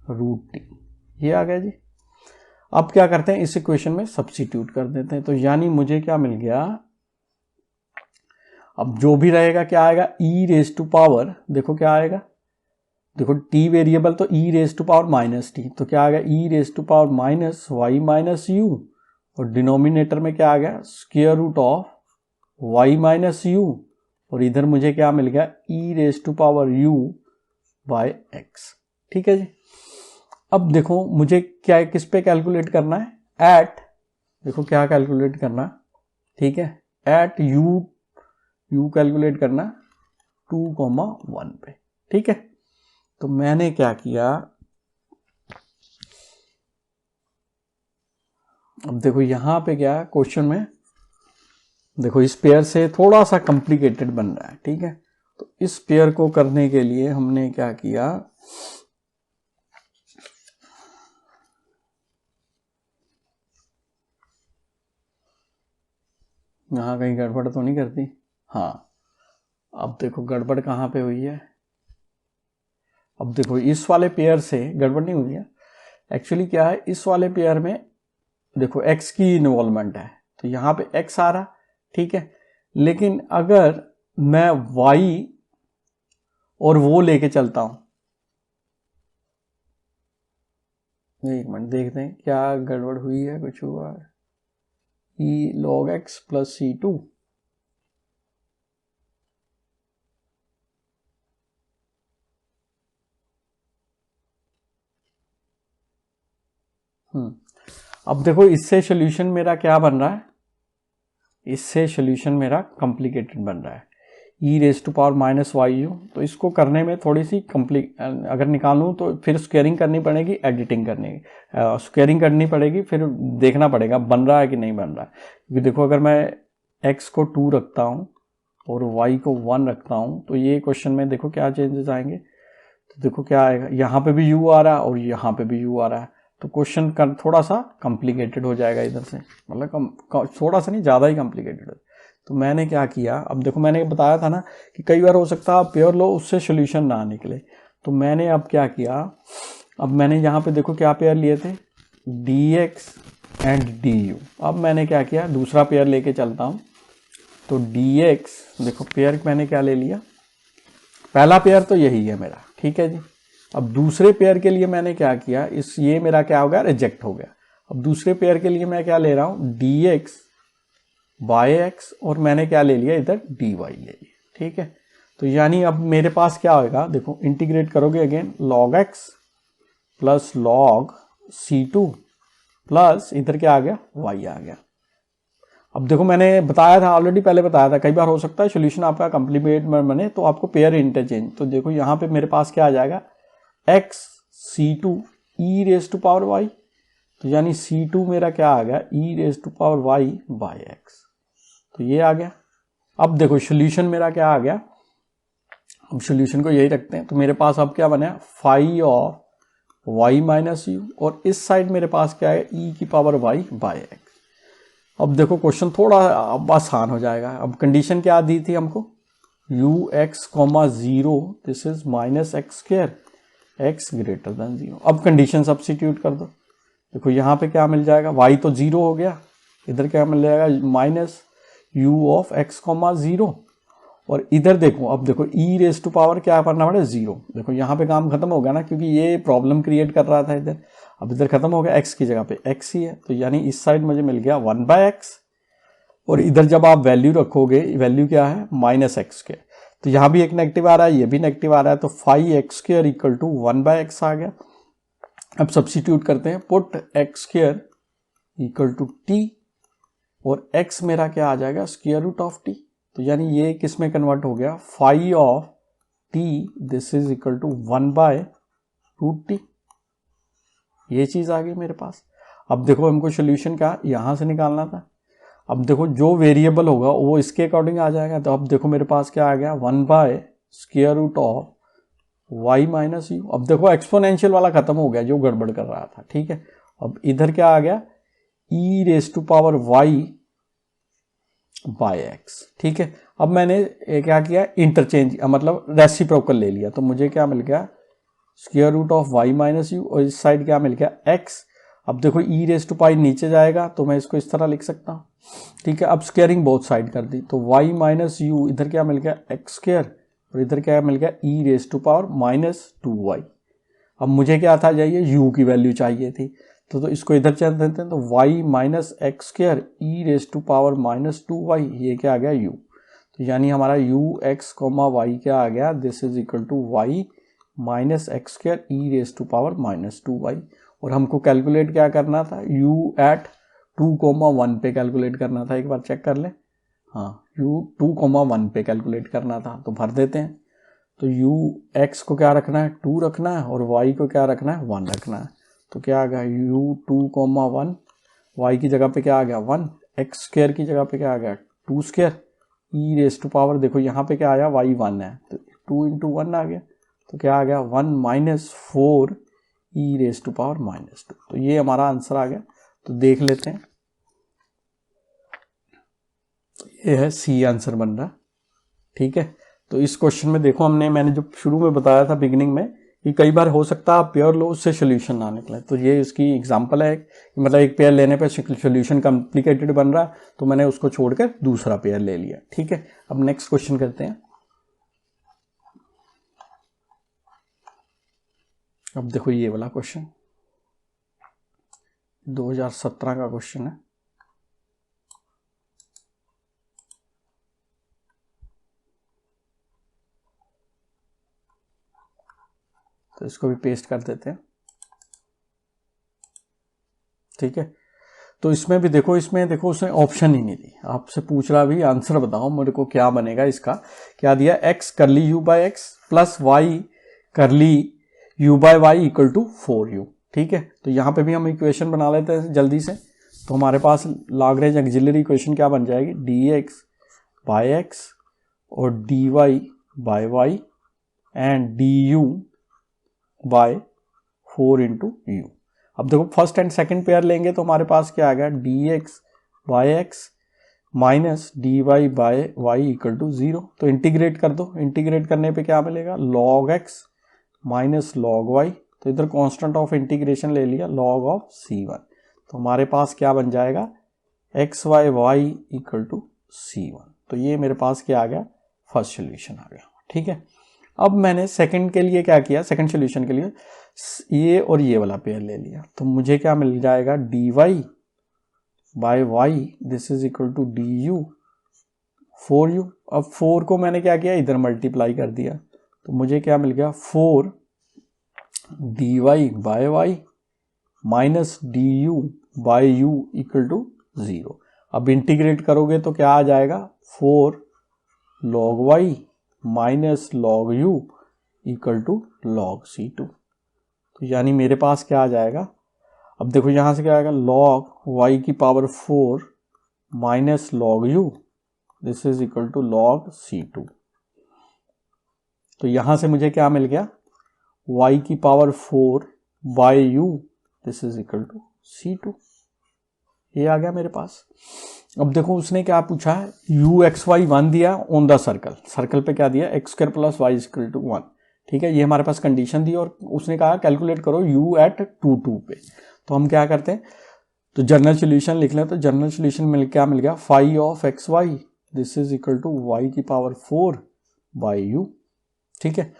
रूट टी, ये आ गया जी। अब क्या करते हैं, इस इक्वेशन में सब्स्टिट्यूट कर देते हैं, तो यानी मुझे क्या मिल गया, अब जो भी रहेगा क्या आएगा, ई रेज टू पावर, देखो क्या आएगा, देखो टी वेरिएबल तो E raise to power minus T, तो क्या आ गया, E raise to power minus Y minus you, और डिनोमिनेटर में क्या आ गया, square root of Y minus you, और इधर मुझे क्या मिल गया, E raise to power U by x. ठीक है जी। अब देखो मुझे क्या है, किस पे कैलकुलेट करना है, एट, देखो क्या कैलकुलेट करना, ठीक है, एट यू कैलकुलेट करना 2,1 पे। ठीक है, तो मैंने क्या किया, अब देखो यहां पे क्या है क्वेश्चन में, देखो इस पेयर से थोड़ा सा कॉम्प्लिकेटेड बन रहा है। ठीक है, तो इस पेयर को करने के लिए हमने क्या किया, यहां कहीं गड़बड़ तो नहीं करती, हाँ, अब देखो गड़बड़ कहां पे हुई है, अब देखो इस वाले पेयर से गड़बड़ नहीं हुई है, एक्चुअली क्या है, इस वाले पेयर में देखो x की इन्वॉल्वमेंट है, तो यहां पे x आ रहा, ठीक है, लेकिन अगर मैं y और वो लेके चलता हूं, एक मिनट देखते हैं क्या गड़बड़ हुई है, कुछ हुआ है, ई log x प्लस C2, अब देखो इससे सोल्यूशन मेरा क्या बन रहा है, इससे सोल्यूशन मेरा कॉम्प्लिकेटेड बन रहा है, E raise to power minus Y U, तो इसको करने में थोड़ी सी अगर निकालूं तो फिर स्क्वेयरिंग करनी पड़ेगी, एडिटिंग करनी, स्क्वेयरिंग करनी पड़ेगी, फिर देखना पड़ेगा बन रहा है कि नहीं बन रहा है, क्योंकि देखो अगर मैं x को 2 रखता हूं और y को 1 रखता हूं, तो ये क्वेश्चन में देखो क्या चेंजेस आएंगे, तो देखो क्या आएगा, यहाँ पे भी u आ रहा है और यहाँ पे भी u आ रहा है, तो क्वेश्चन का थोड़ा सा कॉम्प्लिकेटेड हो जाएगा इधर से, मतलब थोड़ा सा नहीं, ज़्यादा ही कॉम्प्लिकेटेड हो। तो मैंने क्या किया, अब देखो मैंने बताया था ना कि कई बार हो सकता है आप प्योर लो उससे सोल्यूशन ना निकले, तो मैंने अब क्या किया, अब मैंने यहाँ पे देखो क्या पेयर लिए थे, dx एंड du, अब मैंने क्या किया, दूसरा पेयर लेके चलता हूँ, तो dx, देखो पेयर मैंने क्या ले लिया, पहला पेयर तो यही है मेरा, ठीक है जी। अब दूसरे पेयर के लिए मैंने क्या किया, ये मेरा क्या हो गया, रिजेक्ट हो गया, अब दूसरे पेयर के लिए मैं क्या ले रहा हूँ, dx बाय एक्स, और मैंने क्या ले लिया इधर, dy ले लिया। ठीक है, तो यानी अब मेरे पास क्या होगा, देखो इंटीग्रेट करोगे again, log x plus log C2 plus इधर क्या आ गया, y आ गया। अब देखो मैंने बताया था ऑलरेडी, पहले बताया था, कई बार हो सकता है सोल्यूशन आपका कंप्लीमेंट में बने तो आपको पेयर इंटरचेंज, तो देखो यहाँ पे मेरे पास क्या आ जाएगा, x C2 e raise to power y, तो यानी C2 मेरा क्या आ गया, e raise to power y by x, तो ये आ गया। अब देखो सोल्यूशन मेरा क्या आ गया, अब सोल्यूशन को यही रखते हैं, तो मेरे पास अब क्या बना, phi of y minus you, और इस साइड मेरे पास क्या है, e की पावर y बाय x। अब देखो क्वेश्चन थोड़ा अब आसान हो जाएगा, अब कंडीशन क्या दी थी हमको, ux, 0, this is minus x square, x greater than 0। अब कंडीशन सब्स्टिट्यूट कर दो, देखो यहाँ पे क्या मिल जाएगा, y तो 0 हो गया, इधर क्या मिल जाएगा, माइनस u ऑफ x, 0, और इधर देखो, अब देखो e रेज टू पावर क्या करना पड़ेगा, 0, देखो यहाँ पे काम खत्म हो गया ना, क्योंकि ये प्रॉब्लम क्रिएट कर रहा था इधर, अब इधर खत्म हो गया, x की जगह पे x ही है, तो यानी इस साइड मुझे मिल गया 1/x, और इधर जब आप वैल्यू रखोगे, वैल्यू क्या है, माइनस एक्स स्क्वायर, तो यहाँ भी एक नेगेटिव आ रहा है, ये भी नेगेटिव आ रहा है, तो 5x² इक्वल टू 1/x आ गया। अब सब्स्टिट्यूट करते हैं, put x² equal to t, और x मेरा क्या आ जाएगा, स्क्वायर रूट ऑफ t, तो यानी ये किस में कन्वर्ट हो गया, phi of t, this is equal to 1/√t, ये चीज आ गई मेरे पास। अब देखो हमको सोल्यूशन क्या यहां से निकालना था, अब देखो जो वेरिएबल होगा वो इसके अकॉर्डिंग आ जाएगा, तो अब देखो मेरे पास क्या आ गया, 1/√ऑफ y माइनस यू। अब देखो एक्सपोनेंशियल वाला खत्म हो गया जो गड़बड़ कर रहा था, ठीक है। अब इधर क्या आ गया, e raise to power y by x, ठीक है। अब मैंने क्या किया, इंटरचेंज, मतलब रेसिप्रोकल ले लिया, तो मुझे क्या मिल गया, square root of Y minus you, और इस साइड क्या मिल गया एक्स। अब देखो ई रेस टू पाई नीचे जाएगा तो मैं इसको इस तरह लिख सकता हूँ, ठीक है। अब स्क्वेयरिंग बोथ साइड कर दी तो वाई माइनस यू, इधर क्या मिल गया एक्स स्क्वायर, और इधर क्या मिल गया E raise to power minus 2y। अब मुझे क्या था चाहिए, u की वैल्यू चाहिए थी, तो इसको इधर चल देते हैं, तो y minus x square e raise to power minus 2y, ये क्या आ गया u। तो यानी हमारा u x कोमा वाई क्या आ गया, this is equal to y minus x square e raise to power minus 2y। और हमको कैलकुलेट क्या करना था, u एट 2,1 पे कैलकुलेट करना था, एक बार चेक कर ले। हाँ, u 2,1 पे कैलकुलेट करना था, तो भर देते हैं। तो u x को क्या रखना है 2 रखना है, और y को क्या रखना है 1 रखना है। तो क्या आ गया u 2,1, y की जगह पे क्या आ गया 1, x स्क्वायर की जगह पे क्या आ गया 2 square, e raise to power देखो यहाँ पे क्या आया y 1 है, तो 2 इंटू 1 आ गया, तो क्या आ गया 1 minus 4 e raise to power minus 2। तो ये हमारा आंसर आ गया। तो देख लेते हैं, ये है सी आंसर बन रहा, ठीक है। तो इस क्वेश्चन में देखो मैंने जो शुरू में बताया था बिगिनिंग में कि कई बार हो सकता है आप पेयर लो उससे सोल्यूशन ना निकले, तो ये इसकी एग्जांपल है कि मतलब एक पेयर लेने पे सोल्यूशन कॉम्प्लिकेटेड बन रहा तो मैंने उसको छोड़कर दूसरा पेयर ले लिया, ठीक है। अब नेक्स्ट क्वेश्चन करते हैं। अब देखो ये वाला क्वेश्चन 2017 का क्वेश्चन है। तो इसको भी पेस्ट कर देते हैं, ठीक है। तो इसमें भी देखो, उसने ऑप्शन ही नहीं दी, आपसे पूछ रहा भी आंसर बताओ मेरे को क्या बनेगा इसका। क्या दिया, x curly u by x plus y curly u by y equal to 4u, ठीक है। तो यहाँ पे भी हम इक्वेशन बना लेते हैं जल्दी से। तो हमारे पास लैग्रेंज ऑक्सिलरी इक्वेशन क्या बन जाएगी, dx बाई एक्स और dy by y and du by 4 into u. अब देखो फर्स्ट एंड सेकंड पेयर लेंगे तो हमारे पास क्या आ गया, dx by x minus dy by y equal to 0। तो इंटीग्रेट कर दो, इंटीग्रेट करने पे क्या मिलेगा, log x minus log y। तो इधर कांस्टेंट ऑफ इंटीग्रेशन ले लिया log ऑफ c1। तो हमारे पास क्या बन जाएगा, x by y equal to c1। तो ये मेरे पास क्या आ गया, फर्स्ट सोल्यूशन आ गया, ठीक है। अब मैंने सेकंड के लिए क्या किया, सेकंड सोल्यूशन के लिए ये और ये वाला पेयर ले लिया, तो मुझे क्या मिल जाएगा, dy by y this is equal to du 4u। अब 4 को मैंने क्या किया, इधर मल्टीप्लाई कर दिया, तो मुझे क्या मिल गया 4 dy by y minus du by u equal to 0। अब इंटीग्रेट करोगे तो क्या आ जाएगा, 4 log y minus log u equal to log c2। तो यानी मेरे पास क्या आ जाएगा, अब देखो यहां से क्या आएगा, log y की power 4 minus log u this is equal to log c2। तो यहां से मुझे क्या मिल गया, y की power 4 by u this is equal to c2, ये आ गया मेरे पास। अब देखो उसने क्या पूछा है, u x y 1 दिया ऑन द सर्कल, सर्कल पे क्या दिया x square plus y equal to 1, ठीक है। ये हमारे पास कंडीशन दी और उसने कहा कैलकुलेट करो u एट 2 2 पे। तो हम क्या करते हैं, तो जनरल सोल्यूशन लिख लें। तो जनरल सोल्यूशन में क्या मिल गया, phi of x y this is equal to y की पावर 4 बाई यू, ठीक है।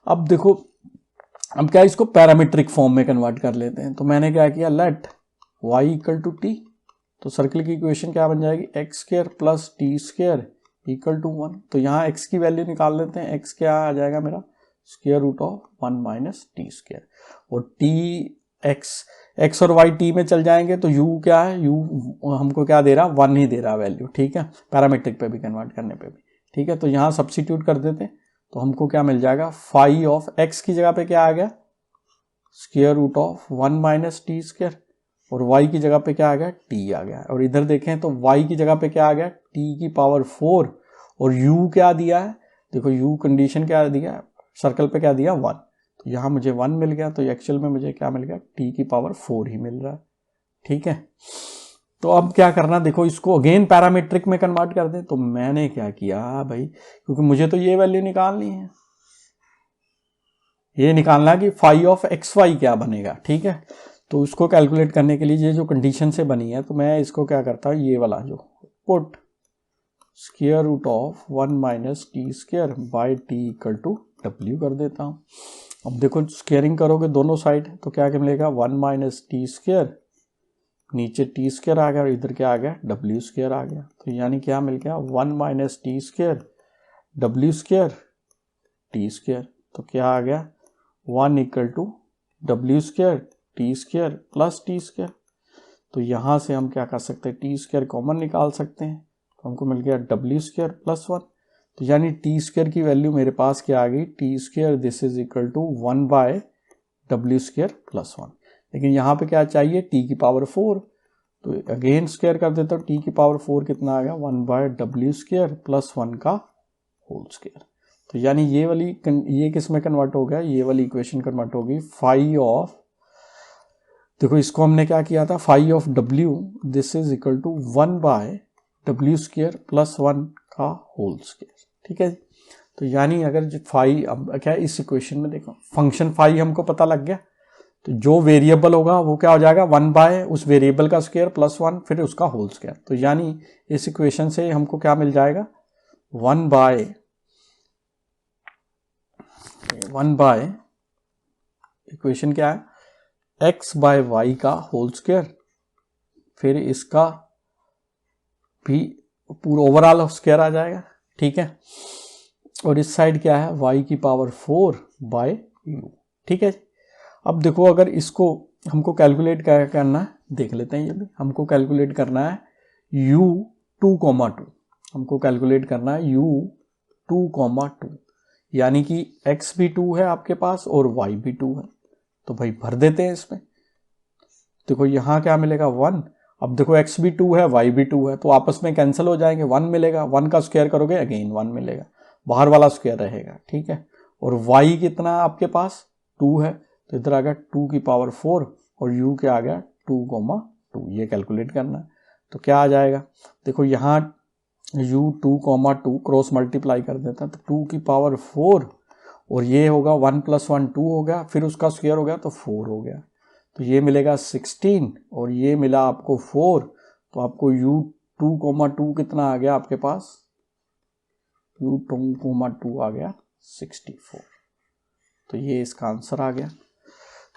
अब देखो, अब क्या इसको पैरामीट्रिक फॉर्म में कन्वर्ट कर लेते हैं। तो मैंने क्या किया, let y equal to t, तो सर्कल की इक्वेशन क्या बन जाएगी, x square plus t square equal to 1। तो यहाँ x की वैल्यू निकाल लेते हैं, x क्या आ जाएगा मेरा, square root of 1 minus t square, और t x और y t में चल जाएंगे तो u क्या है, u हमको क्या दे रहा, 1 ही दे रहा वैल्यू, ठीक है। पैरामीट्रिक पे भी कन्वर्ट करने पे भी, ठीक है। तो यहाँ सब्स्टिट्यूट कर देते हैं, तो हमको क्या मिल जाएगा, फाई ऑफ x की जगह पे क्या आ गया, square root of 1 minus t square, और y की जगह पे क्या आ गया, t आ गया। और इधर देखें तो y की जगह पे क्या आ गया, t की पावर 4, और u क्या दिया है, देखो u कंडीशन क्या दिया है, सर्कल पे क्या दिया 1, तो यहाँ मुझे 1 मिल गया। तो एक्चुअल में मुझे क्या मिल गया, t की पावर 4 ही मिल रहा है, ठीक है। तो अब क्या करना, देखो इसको अगेन पैरामीट्रिक में कन्वर्ट कर दे। तो मैंने क्या किया भाई, क्योंकि मुझे तो ये वैल्यू निकालनी है, ये निकालना है कि फाई ऑफ एक्स वाई क्या बनेगा, ठीक है। तो उसको कैलकुलेट करने के लिए ये जो कंडीशन से बनी है, तो मैं इसको क्या करता हूँ, ये वाला जो put square root of 1 minus t square by t equal to डब्ल्यू कर देता हूँ। अब देखो स्क्वेयरिंग करोगे दोनों साइड तो क्या मिलेगा, 1 माइनस टी स्क्वायर, नीचे टी स्क्वायर आ गया और इधर क्या आ गया, डब्ल्यू स्क्वायर आ गया। तो यानी क्या मिल गया, 1 माइनस टी स्क्वायर डब्ल्यू स्क्वायर टी स्क्वायर। तो क्या आ गया, 1 इक्वल टू डब्ल्यू square t square plus t square. तो यहाँ से हम क्या कर सकते हैं, टी स्क्वायर कॉमन निकाल सकते हैं, तो हमको मिल गया डब्ल्यू स्क्वायर प्लस 1। तो यानी टी स्क्वायर की वैल्यू मेरे पास क्या आ गई, t square this is equal to 1 by डब्ल्यू स्क्वायर प्लस 1। लेकिन यहाँ पे क्या चाहिए, टी की पावर 4, तो अगेन स्क्वायर कर देता हूँ, टी की पावर 4 कितना आ गया, 1 बाय डब्ल्यू स्क्वायर प्लस 1 का होल स्क्वायर। तो यानी ये किस में कन्वर्ट हो गया, ये वाली इक्वेशन कन्वर्ट होगी फाई ऑफ, देखो इसको हमने क्या किया था, फाई ऑफ डब्ल्यू this is equal to 1 by डब्ल्यू स्क्वायर प्लस 1 का होल स्क्वायर, ठीक है। तो यानी अगर जो फाई, अब क्या इस इक्वेशन में देखो फंक्शन फाई हमको पता लग गया, तो जो वेरिएबल होगा वो क्या हो जाएगा, 1 बाय उस वेरिएबल का स्क्वायर प्लस 1 फिर उसका होल स्क्वायर। तो यानी इस इक्वेशन से हमको क्या मिल जाएगा, 1 बाय इक्वेशन क्या है, x बाय वाई का होल स्क्वायर, फिर इसका भी पूरा ओवरऑल स्क्वायर आ जाएगा, ठीक है। और इस साइड क्या है, y की पावर 4 बाय u, ठीक है। अब देखो अगर इसको हमको कैलकुलेट क्या करना है, देख लेते हैं। ये भी हमको कैलकुलेट करना है u2,2, हमको कैलकुलेट करना है u2,2, यानी कि x भी 2 है आपके पास और y भी 2 है। तो भाई भर देते हैं इसमें। देखो यहाँ क्या मिलेगा, 1। अब देखो x भी 2 है, y भी 2 है, तो आपस में कैंसिल हो जाएंगे, 1 मिलेगा, 1 का स्क्वायर करोगे अगेन 1 मिलेगा, बाहर वाला स्क्वायर रहेगा, ठीक है। और y कितना है आपके पास, 2 है, तो इधर आ गया 2 की पावर 4 और u क्या आ गया 2,2, ये कैलकुलेट करना है। तो क्या आ जाएगा, देखो यहाँ u2,2 क्रॉस मल्टीप्लाई कर देता है, तो 2 की पावर 4 और ये होगा 1 प्लस 1 2 हो गया, फिर उसका स्क्वायर हो गया तो 4 हो गया। तो ये मिलेगा 16 और ये मिला आपको 4, तो आपको u2,2 कितना आ गया आपके पास, u2,2 आ गया 64। तो ये इसका आंसर आ गया।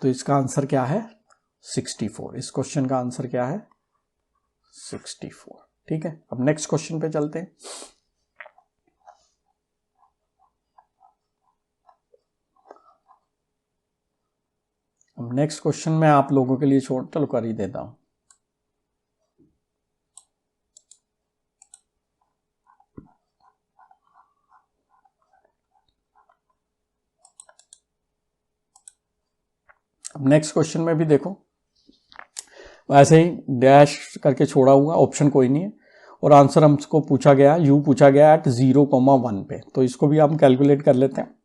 तो इसका आंसर क्या है, 64। इस क्वेश्चन का आंसर क्या है, 64, ठीक है। अब नेक्स्ट क्वेश्चन पे चलते हैं। अब नेक्स्ट क्वेश्चन मैं आप लोगों के लिए चलो कर ही देता हूं। अब नेक्स्ट क्वेश्चन में भी देखो ऐसे ही डैश करके छोड़ा हुआ, ऑप्शन कोई नहीं है, और आंसर हमको पूछा गया, u पूछा गया एट 0,1 पे। तो इसको भी हम कैलकुलेट कर लेते हैं।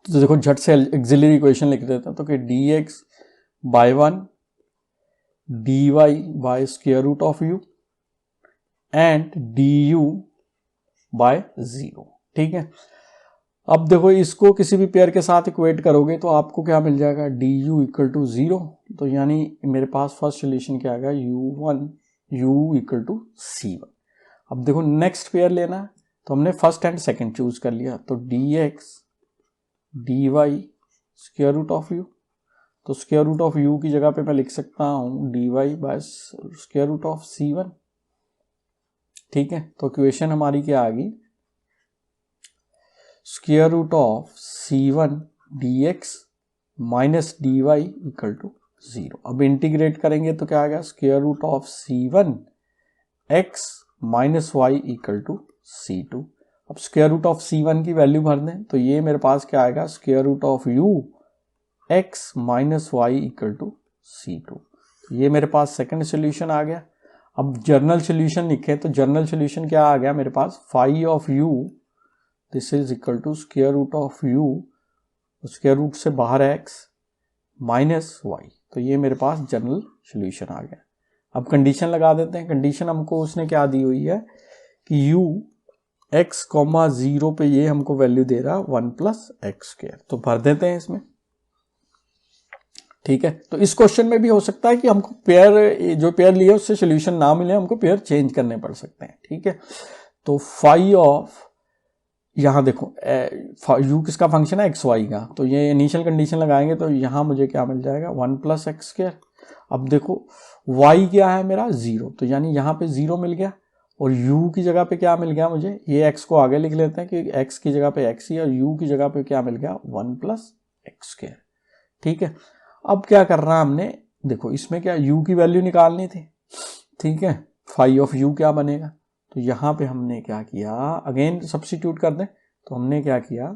तो देखो झट से एक्सिलरी इक्वेशन लिख देते हैं, तो कि dx by 1 dy by square root of u and du by 0, ठीक है। अब देखो इसको किसी भी पेयर के साथ इक्वेट करोगे तो आपको क्या मिल जाएगा, du इक्वल टू 0। तो यानी मेरे पास फर्स्ट सोल्यूशन क्या आएगा, u इक्वल टू c1। अब देखो नेक्स्ट पेयर लेना है, तो हमने फर्स्ट एंड सेकंड चूज कर लिया, तो dx dy square root of u, तो स्क्वायर रूट ऑफ u की जगह पे मैं लिख सकता हूं dy by square root of c1, ठीक है। तो इक्वेशन हमारी क्या आ गई, square root of c1 dx minus dy equal to 0। अब इंटीग्रेट करेंगे तो क्या आ गया, square root of c1 x minus y equal to c2। अब स्क्वायर रूट ऑफ c1 की वैल्यू भर दें, तो ये मेरे पास क्या आएगा, square root of u x minus y equal to c2। तो ये मेरे पास सेकंड सोल्यूशन आ गया। अब जर्नल सोल्यूशन लिखे, तो जर्नल सोल्यूशन क्या आ गया मेरे पास, phi of u this is equal to square root of u, square root से बाहर है x माइनस वाई। तो ये मेरे पास जनरल सोल्यूशन आ गया। अब कंडीशन लगा देते हैं। कंडीशन हमको उसने क्या दी हुई है कि u x कॉमा 0 पे ये हमको वैल्यू दे रहा 1 प्लस एक्स स्क्वायर, तो भर देते हैं इसमें। ठीक है, तो इस क्वेश्चन में भी हो सकता है कि हमको पेयर, जो पेयर लिए उससे सोल्यूशन ना मिले, हमको पेयर चेंज करने पड़ सकते हैं। ठीक है, तो फाई ऑफ, यहां देखो u किसका फंक्शन है, एक्स वाई का, तो ये इनिशियल कंडीशन लगाएंगे तो यहां मुझे क्या मिल जाएगा 1 प्लस एक्स स्क्वायर। अब देखो y क्या है मेरा 0, तो यानी यहाँ पे 0 मिल गया, और u की जगह पे क्या मिल गया मुझे, ये x को आगे लिख लेते हैं कि x की जगह पे x ही, और u की जगह पे क्या मिल गया 1 प्लस एक्स स्क्वायर। ठीक है, अब क्या करना हमने, देखो इसमें क्या u की वैल्यू निकालनी थी। ठीक है, फाई ऑफ u क्या बनेगा, तो यहां पे हमने क्या किया, अगेन सब्स्टिट्यूट कर दें, तो हमने क्या किया,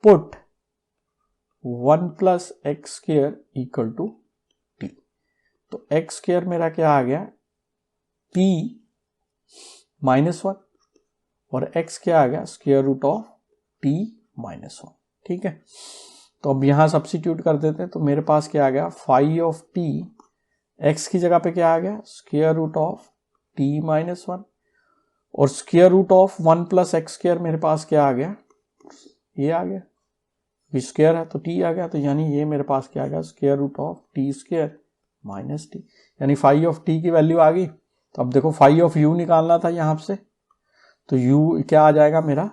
put 1 plus x square equal to t, तो एक्स स्क्वायर मेरा क्या आ गया टी माइनस 1, और x क्या आ गया square root of t minus 1। ठीक है, तो अब यहां सब्स्टिट्यूट कर देते हैं, तो मेरे पास क्या आ गया फाई ऑफ टी, x की जगह पे क्या आ गया square root of t minus 1, और square root of 1 plus x square मेरे पास क्या आ गया, ये आ गया, स्क्वायर है तो टी आ गया, तो यानी ये मेरे पास क्या आ गया square root of t square minus t, यानी फाई ऑफ टी की वैल्यू आ गई। तो अब देखो फाई ऑफ यू निकालना था यहां से, तो u क्या आ जाएगा मेरा,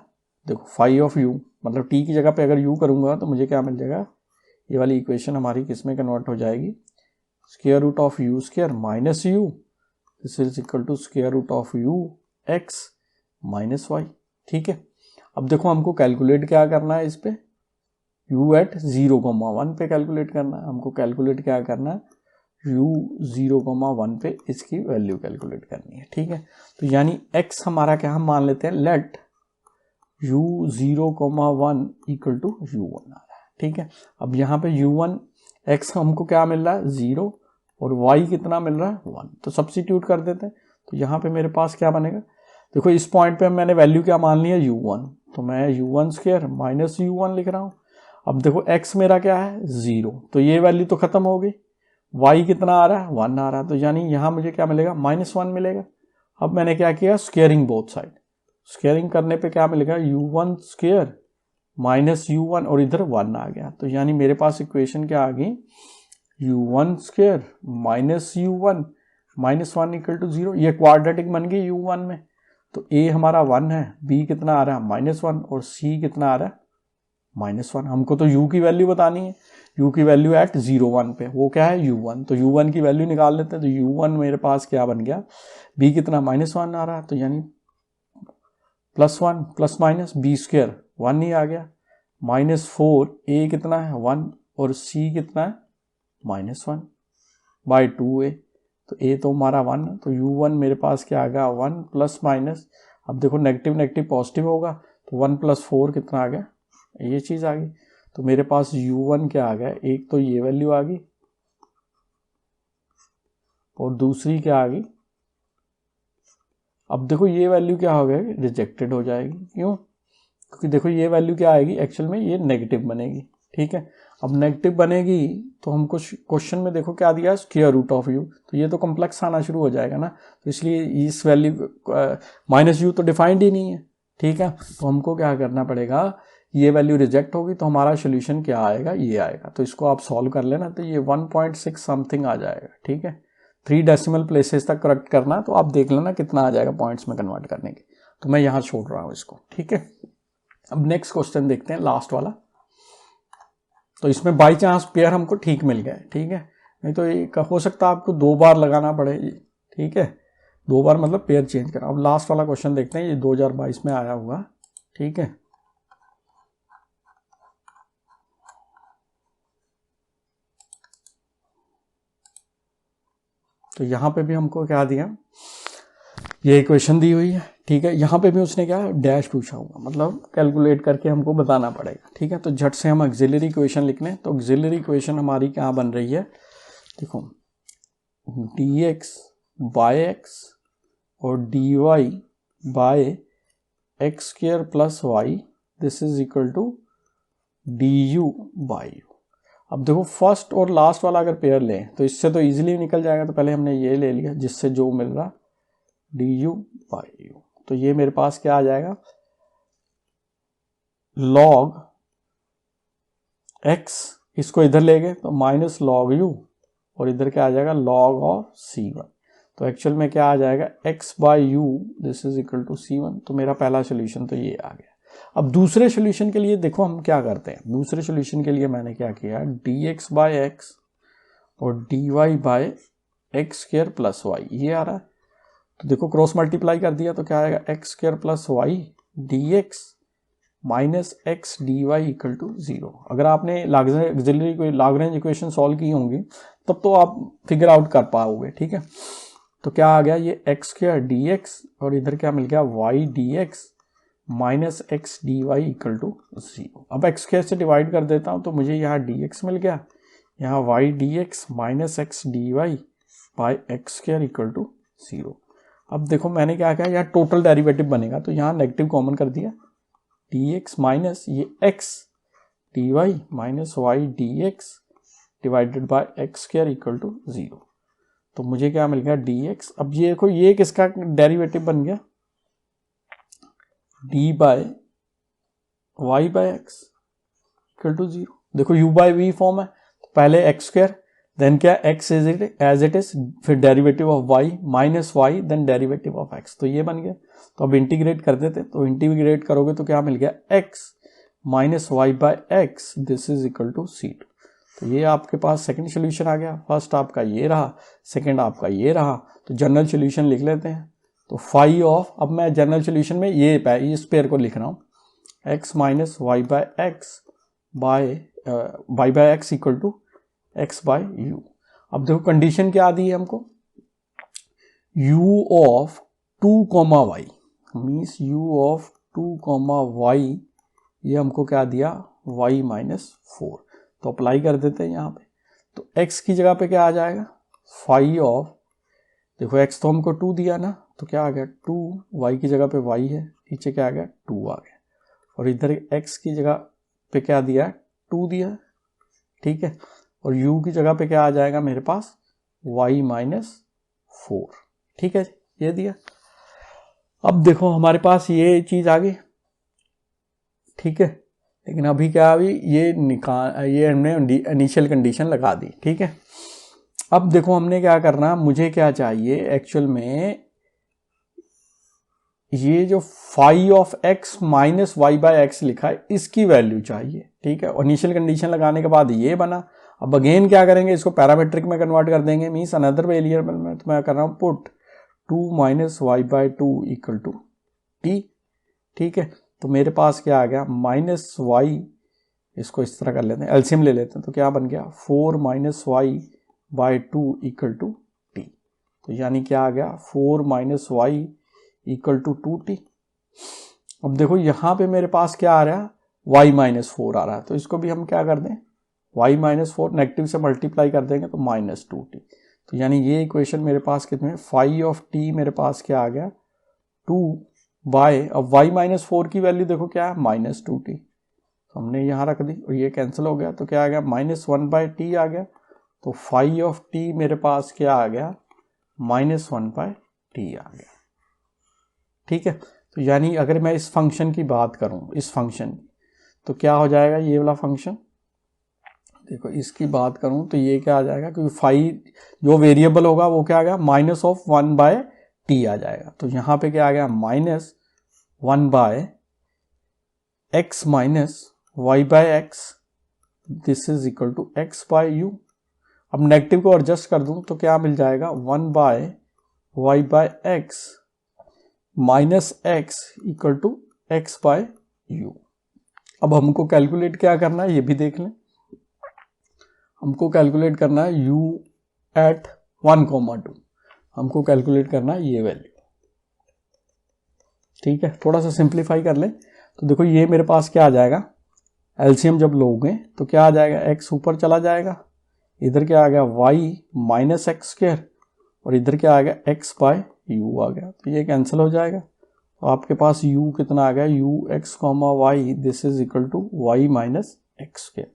देखो फाई ऑफ u मतलब t की जगह पे अगर u करूंगा तो मुझे क्या मिल जाएगा, ये वाली इक्वेशन हमारी किस में कन्वर्ट हो जाएगी, square root of u square minus u, this is equal to square root of u x minus y. ठीक है, अब देखो हमको कैलकुलेट क्या करना है, इस पे u एट 0,1 पे कैलकुलेट करना है, हमको कैलकुलेट क्या करना है, u 0,1 पे इसकी वैल्यू कैलकुलेट करनी है। ठीक है, तो यानी x हमारा क्या हम मान लेते हैं, let u 0,1 equal to u1 आ रहा है। ठीक है, अब यहाँ पे u1 x हमको क्या मिल रहा है 0, और y कितना मिल रहा है 1, तो सब्स्टिट्यूट कर देते हैं, तो यहाँ पे मेरे पास क्या बनेगा, देखो इस पॉइंट पे मैंने वैल्यू क्या मान लिया u1, तो मैं u1 स्क्वायर माइनस u1 लिख रहा हूँ। अब देखो x मेरा क्या है 0, तो ये वैल्यू तो खत्म हो गई, y कितना आ रहा है 1 आ रहा है, तो यानी यहां मुझे क्या मिलेगा -1 मिलेगा। अब मैंने क्या किया स्क्वेयरिंग बोथ साइड, स्क्वेयरिंग करने पे क्या मिलेगा u1 स्क्वेयर माइनस u1, और इधर 1 आ गया, तो यानी मेरे पास इक्वेशन क्या आ गई u1 square minus u1 -1 equal to 0, ये क्वाड्रेटिक बन गई u1 में, तो a हमारा 1 है, b कितना आ रहा है -1, और c कितना आ रहा है -1। हमको तो u की वैल्यू बतानी है, u की वैल्यू एट 0,1 पे, वो क्या है u1, तो u1 की वैल्यू निकाल लेते हैं, तो u1 मेरे पास क्या बन गया, b कितना -1 आ रहा है, तो यानी +1 प्लस माइनस b स्क्वायर 1 ही आ गया, -4 a कितना है 1, और c कितना है -1 बाई 2a, तो a तो हमारा 1, तो u1 मेरे पास क्या आ गया 1 प्लस माइनस, अब देखो नेगेटिव नेगेटिव पॉजिटिव होगा, तो 1 + 4 कितना आ गया, ये चीज आ गई, तो मेरे पास u1 क्या आ गया, एक तो ये वैल्यू आ गई, और दूसरी क्या आ गई, अब देखो ये वैल्यू क्या हो गया रिजेक्टेड हो जाएगी, क्यों, क्योंकि देखो ये वैल्यू क्या आएगी, एक्चुअल में ये नेगेटिव बनेगी। ठीक है, अब नेगेटिव बनेगी तो हमको क्वेश्चन में देखो क्या दिया है स्क्वायर रूट ऑफ यू, तो ये तो कॉम्प्लेक्स आना शुरू हो जाएगा ना, तो इसलिए इस वैल्यू माइनस यू तो डिफाइंड ही नहीं है। ठीक है, तो हमको क्या करना पड़ेगा, ये वैल्यू रिजेक्ट होगी तो हमारा सोल्यूशन क्या आएगा, ये आएगा, तो इसको आप सॉल्व कर लेना, तो ये 1.6 समथिंग आ जाएगा। ठीक है, 3 डेसिमल प्लेसेस तक करेक्ट करना है, तो आप देख लेना कितना आ जाएगा पॉइंट्स में कन्वर्ट करने के, तो मैं यहाँ छोड़ रहा हूँ इसको। ठीक है, अब नेक्स्ट क्वेश्चन देखते हैं, लास्ट वाला। तो इसमें बाई चांस पेयर हमको ठीक मिल गया है, ठीक है, नहीं तो ये हो सकता है आपको 2 बार लगाना पड़े। ठीक है, 2 बार मतलब पेयर चेंज करना। अब लास्ट वाला क्वेश्चन देखते हैं, ये 2022 में आया हुआ। ठीक है, तो यहां पे भी हमको क्या दिया, ये इक्वेशन दी हुई है। ठीक है, यहाँ पे भी उसने क्या डैश पूछा हुआ, मतलब कैलकुलेट करके हमको बताना पड़ेगा। ठीक है, तो झट से हम ऑक्सिलरी इक्वेशन लिख लें, तो ऑक्सिलरी इक्वेशन हमारी क्या बन रही है, देखो dx बाय x और dy by x square plus y, this is equal to du by u। अब देखो फर्स्ट और लास्ट वाला अगर पेयर लें तो इससे तो इजीली निकल जाएगा, तो पहले हमने ये ले लिया जिससे जो मिल रहा du बाई u, तो ये मेरे पास क्या आ जाएगा, log x, इसको इधर ले गए तो माइनस log u, और इधर क्या आ जाएगा log ऑफ c1। तो एक्चुअल में क्या आ जाएगा, x by u this is equal to c1। तो मेरा पहला सोल्यूशन तो ये आ गया। अब दूसरे सोल्यूशन के लिए देखो हम क्या करते हैं। दूसरे सोल्यूशन के लिए मैंने क्या किया, dx बाई एक्स और dy by x square plus y, ये आ रहा है। तो देखो क्रॉस मल्टीप्लाई कर दिया तो क्या आएगा, x square plus y d x minus x d y equal to 0। अगर आपने लाग्रेंज इक्वेशन सॉल्व की होंगी तब तो आप फिगर आउट कर पाओगे, ठीक है। तो क्या आ गया, ये एक्स स्क्वायर डी एक्स और इधर क्या मिल गया, y d x minus x d y equal to 0। अब एक्स स्क्वायर से डिवाइड कर देता हूँ तो मुझे यहाँ डी एक्स मिल गया, यहाँ y d x minus x d y by x square equal to 0। अब देखो मैंने क्या किया, यहाँ टोटल डेरिवेटिव बनेगा तो यहाँ नेगेटिव कॉमन कर दिया, डी एक्स माइनस ये x d y minus y d x divided by x square equal to 0। तो मुझे क्या मिल गया, डी एक्स। अब ये देखो ये किसका डेरिवेटिव बन गया, d by y by x equal to 0। देखो u बाय वी फॉर्म है, तो पहले एक्स स्क्वायर देन क्या x एज इट इज, फिर derivative of y minus y then derivative of x, तो ये बन गया। तो अब इंटीग्रेट कर देते, तो इंटीग्रेट करोगे तो क्या मिल गया, x minus y by x this is equal to c2। तो ये आपके पास सेकंड सोल्यूशन आ गया। फर्स्ट आपका ये रहा, सेकंड आपका ये रहा। तो जनरल सोल्यूशन लिख लेते हैं। तो फाई ऑफ, अब मैं जनरल सोल्यूशन में ये इस पेयर को लिख रहा हूँ, x minus y by x by x equal to x by u. अब देखो कंडीशन क्या दी है हमको, u of 2 comma y means u of 2 comma y, ये हमको क्या दिया, y माइनस 4। तो अप्लाई कर देते हैं यहाँ पे। तो x की जगह पे क्या आ जाएगा, फाई ऑफ, देखो x तो हमको 2 दिया ना, तो क्या आ गया 2, y की जगह पे y है, नीचे क्या आ गया 2 आ गया, और इधर x की जगह पे क्या दिया, 2 दिया, ठीक है। और u की जगह पे क्या आ जाएगा मेरे पास, y माइनस 4, ठीक है, ये दिया। अब देखो हमारे पास ये चीज आ गई, ठीक है। लेकिन अभी क्या, अभी ये हमने इनिशियल कंडीशन लगा दी, ठीक है। अब देखो हमने क्या करना, मुझे क्या चाहिए एक्चुअल में, ये जो phi of x minus y by x लिखा है इसकी वैल्यू चाहिए, ठीक है। और इनिशियल कंडीशन लगाने के बाद ये बना। अब अगेन क्या करेंगे, इसको पैरामीट्रिक में कन्वर्ट कर देंगे, मीन्स अनदर वेरिएबल में। तो मैं कर रहा हूँ put 2 minus y by 2 equal to t, ठीक है। तो मेरे पास क्या आ गया, माइनस वाई, इसको इस तरह कर लेते हैं, एलसीएम ले लेते हैं। तो क्या बन गया, 4 minus y by 2 equal to t. तो यानी क्या आ गया, 4 minus y equal to 2t। अब देखो यहाँ पे मेरे पास क्या आ रहा है, y माइनस 4 आ रहा है। तो इसको भी हम क्या कर दें, y माइनस 4 नेगेटिव से मल्टीप्लाई कर देंगे तो माइनस 2t। तो यानी ये इक्वेशन मेरे पास कितने, फाई ऑफ t मेरे पास क्या आ गया 2 बाय, अब y माइनस 4 की वैल्यू देखो क्या है, माइनस 2t। तो हमने यहाँ रख दी और ये कैंसिल हो गया। तो क्या आ गया, माइनस 1 बाय टी आ गया। तो फाई ऑफ t मेरे पास क्या आ गया, माइनस 1 बाय टी आ गया, ठीक है। तो यानी अगर मैं इस फंक्शन की बात करूं, इस फंक्शन की, तो क्या हो जाएगा, ये वाला फंक्शन देखो, इसकी बात करूं तो ये क्या आ जाएगा, क्योंकि फाई जो वेरिएबल होगा वो क्या आ गया, माइनस ऑफ 1 बाय टी आ जाएगा। तो यहाँ पे क्या आ गया, minus 1 by x minus y by x this is equal to x by u. अब नेगेटिव को एडजस्ट कर दूं तो क्या मिल जाएगा, 1 by y by x minus x equal to x by u. अब हमको कैलकुलेट क्या करना है, ये भी देख लें। हमको कैलकुलेट करना है u एट 1,2, हमको कैलकुलेट करना है ये वैल्यू, ठीक है। थोड़ा सा सिंप्लीफाई कर लें तो देखो ये मेरे पास क्या आ जाएगा, एलसीएम जब लोगे तो क्या आ जाएगा, x ऊपर चला जाएगा, इधर क्या आ गया y माइनस एक्स स्क्वायर, और इधर क्या आ गया x बाय u आ गया। तो ये कैंसिल हो जाएगा। तो आपके पास u कितना आ गया, u x comma y this is equal to y minus x square.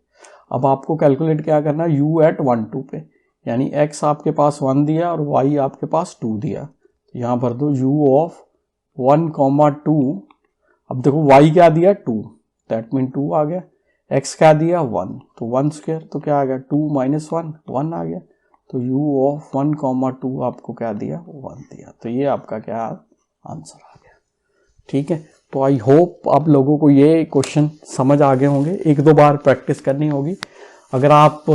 अब आपको कैलकुलेट क्या करना है, u एट 1, 2 पे, यानी x आपके पास 1 दिया और y आपके पास 2 दिया। तो यहाँ भर दो u ऑफ 1,2, अब देखो y क्या दिया 2, दैट मीन 2 आ गया, x क्या दिया 1, तो 1 स्क्वायर तो क्या आ गया 2 माइनस 1, 1 आ गया, तो u ऑफ 1,2 आपको क्या दिया 1 दिया, तो ये आपका क्या आंसर आ गया। ठीक है, तो आई होप आप लोगों को ये क्वेश्चन समझ आ गए होंगे, एक दो बार प्रैक्टिस करनी होगी। अगर आप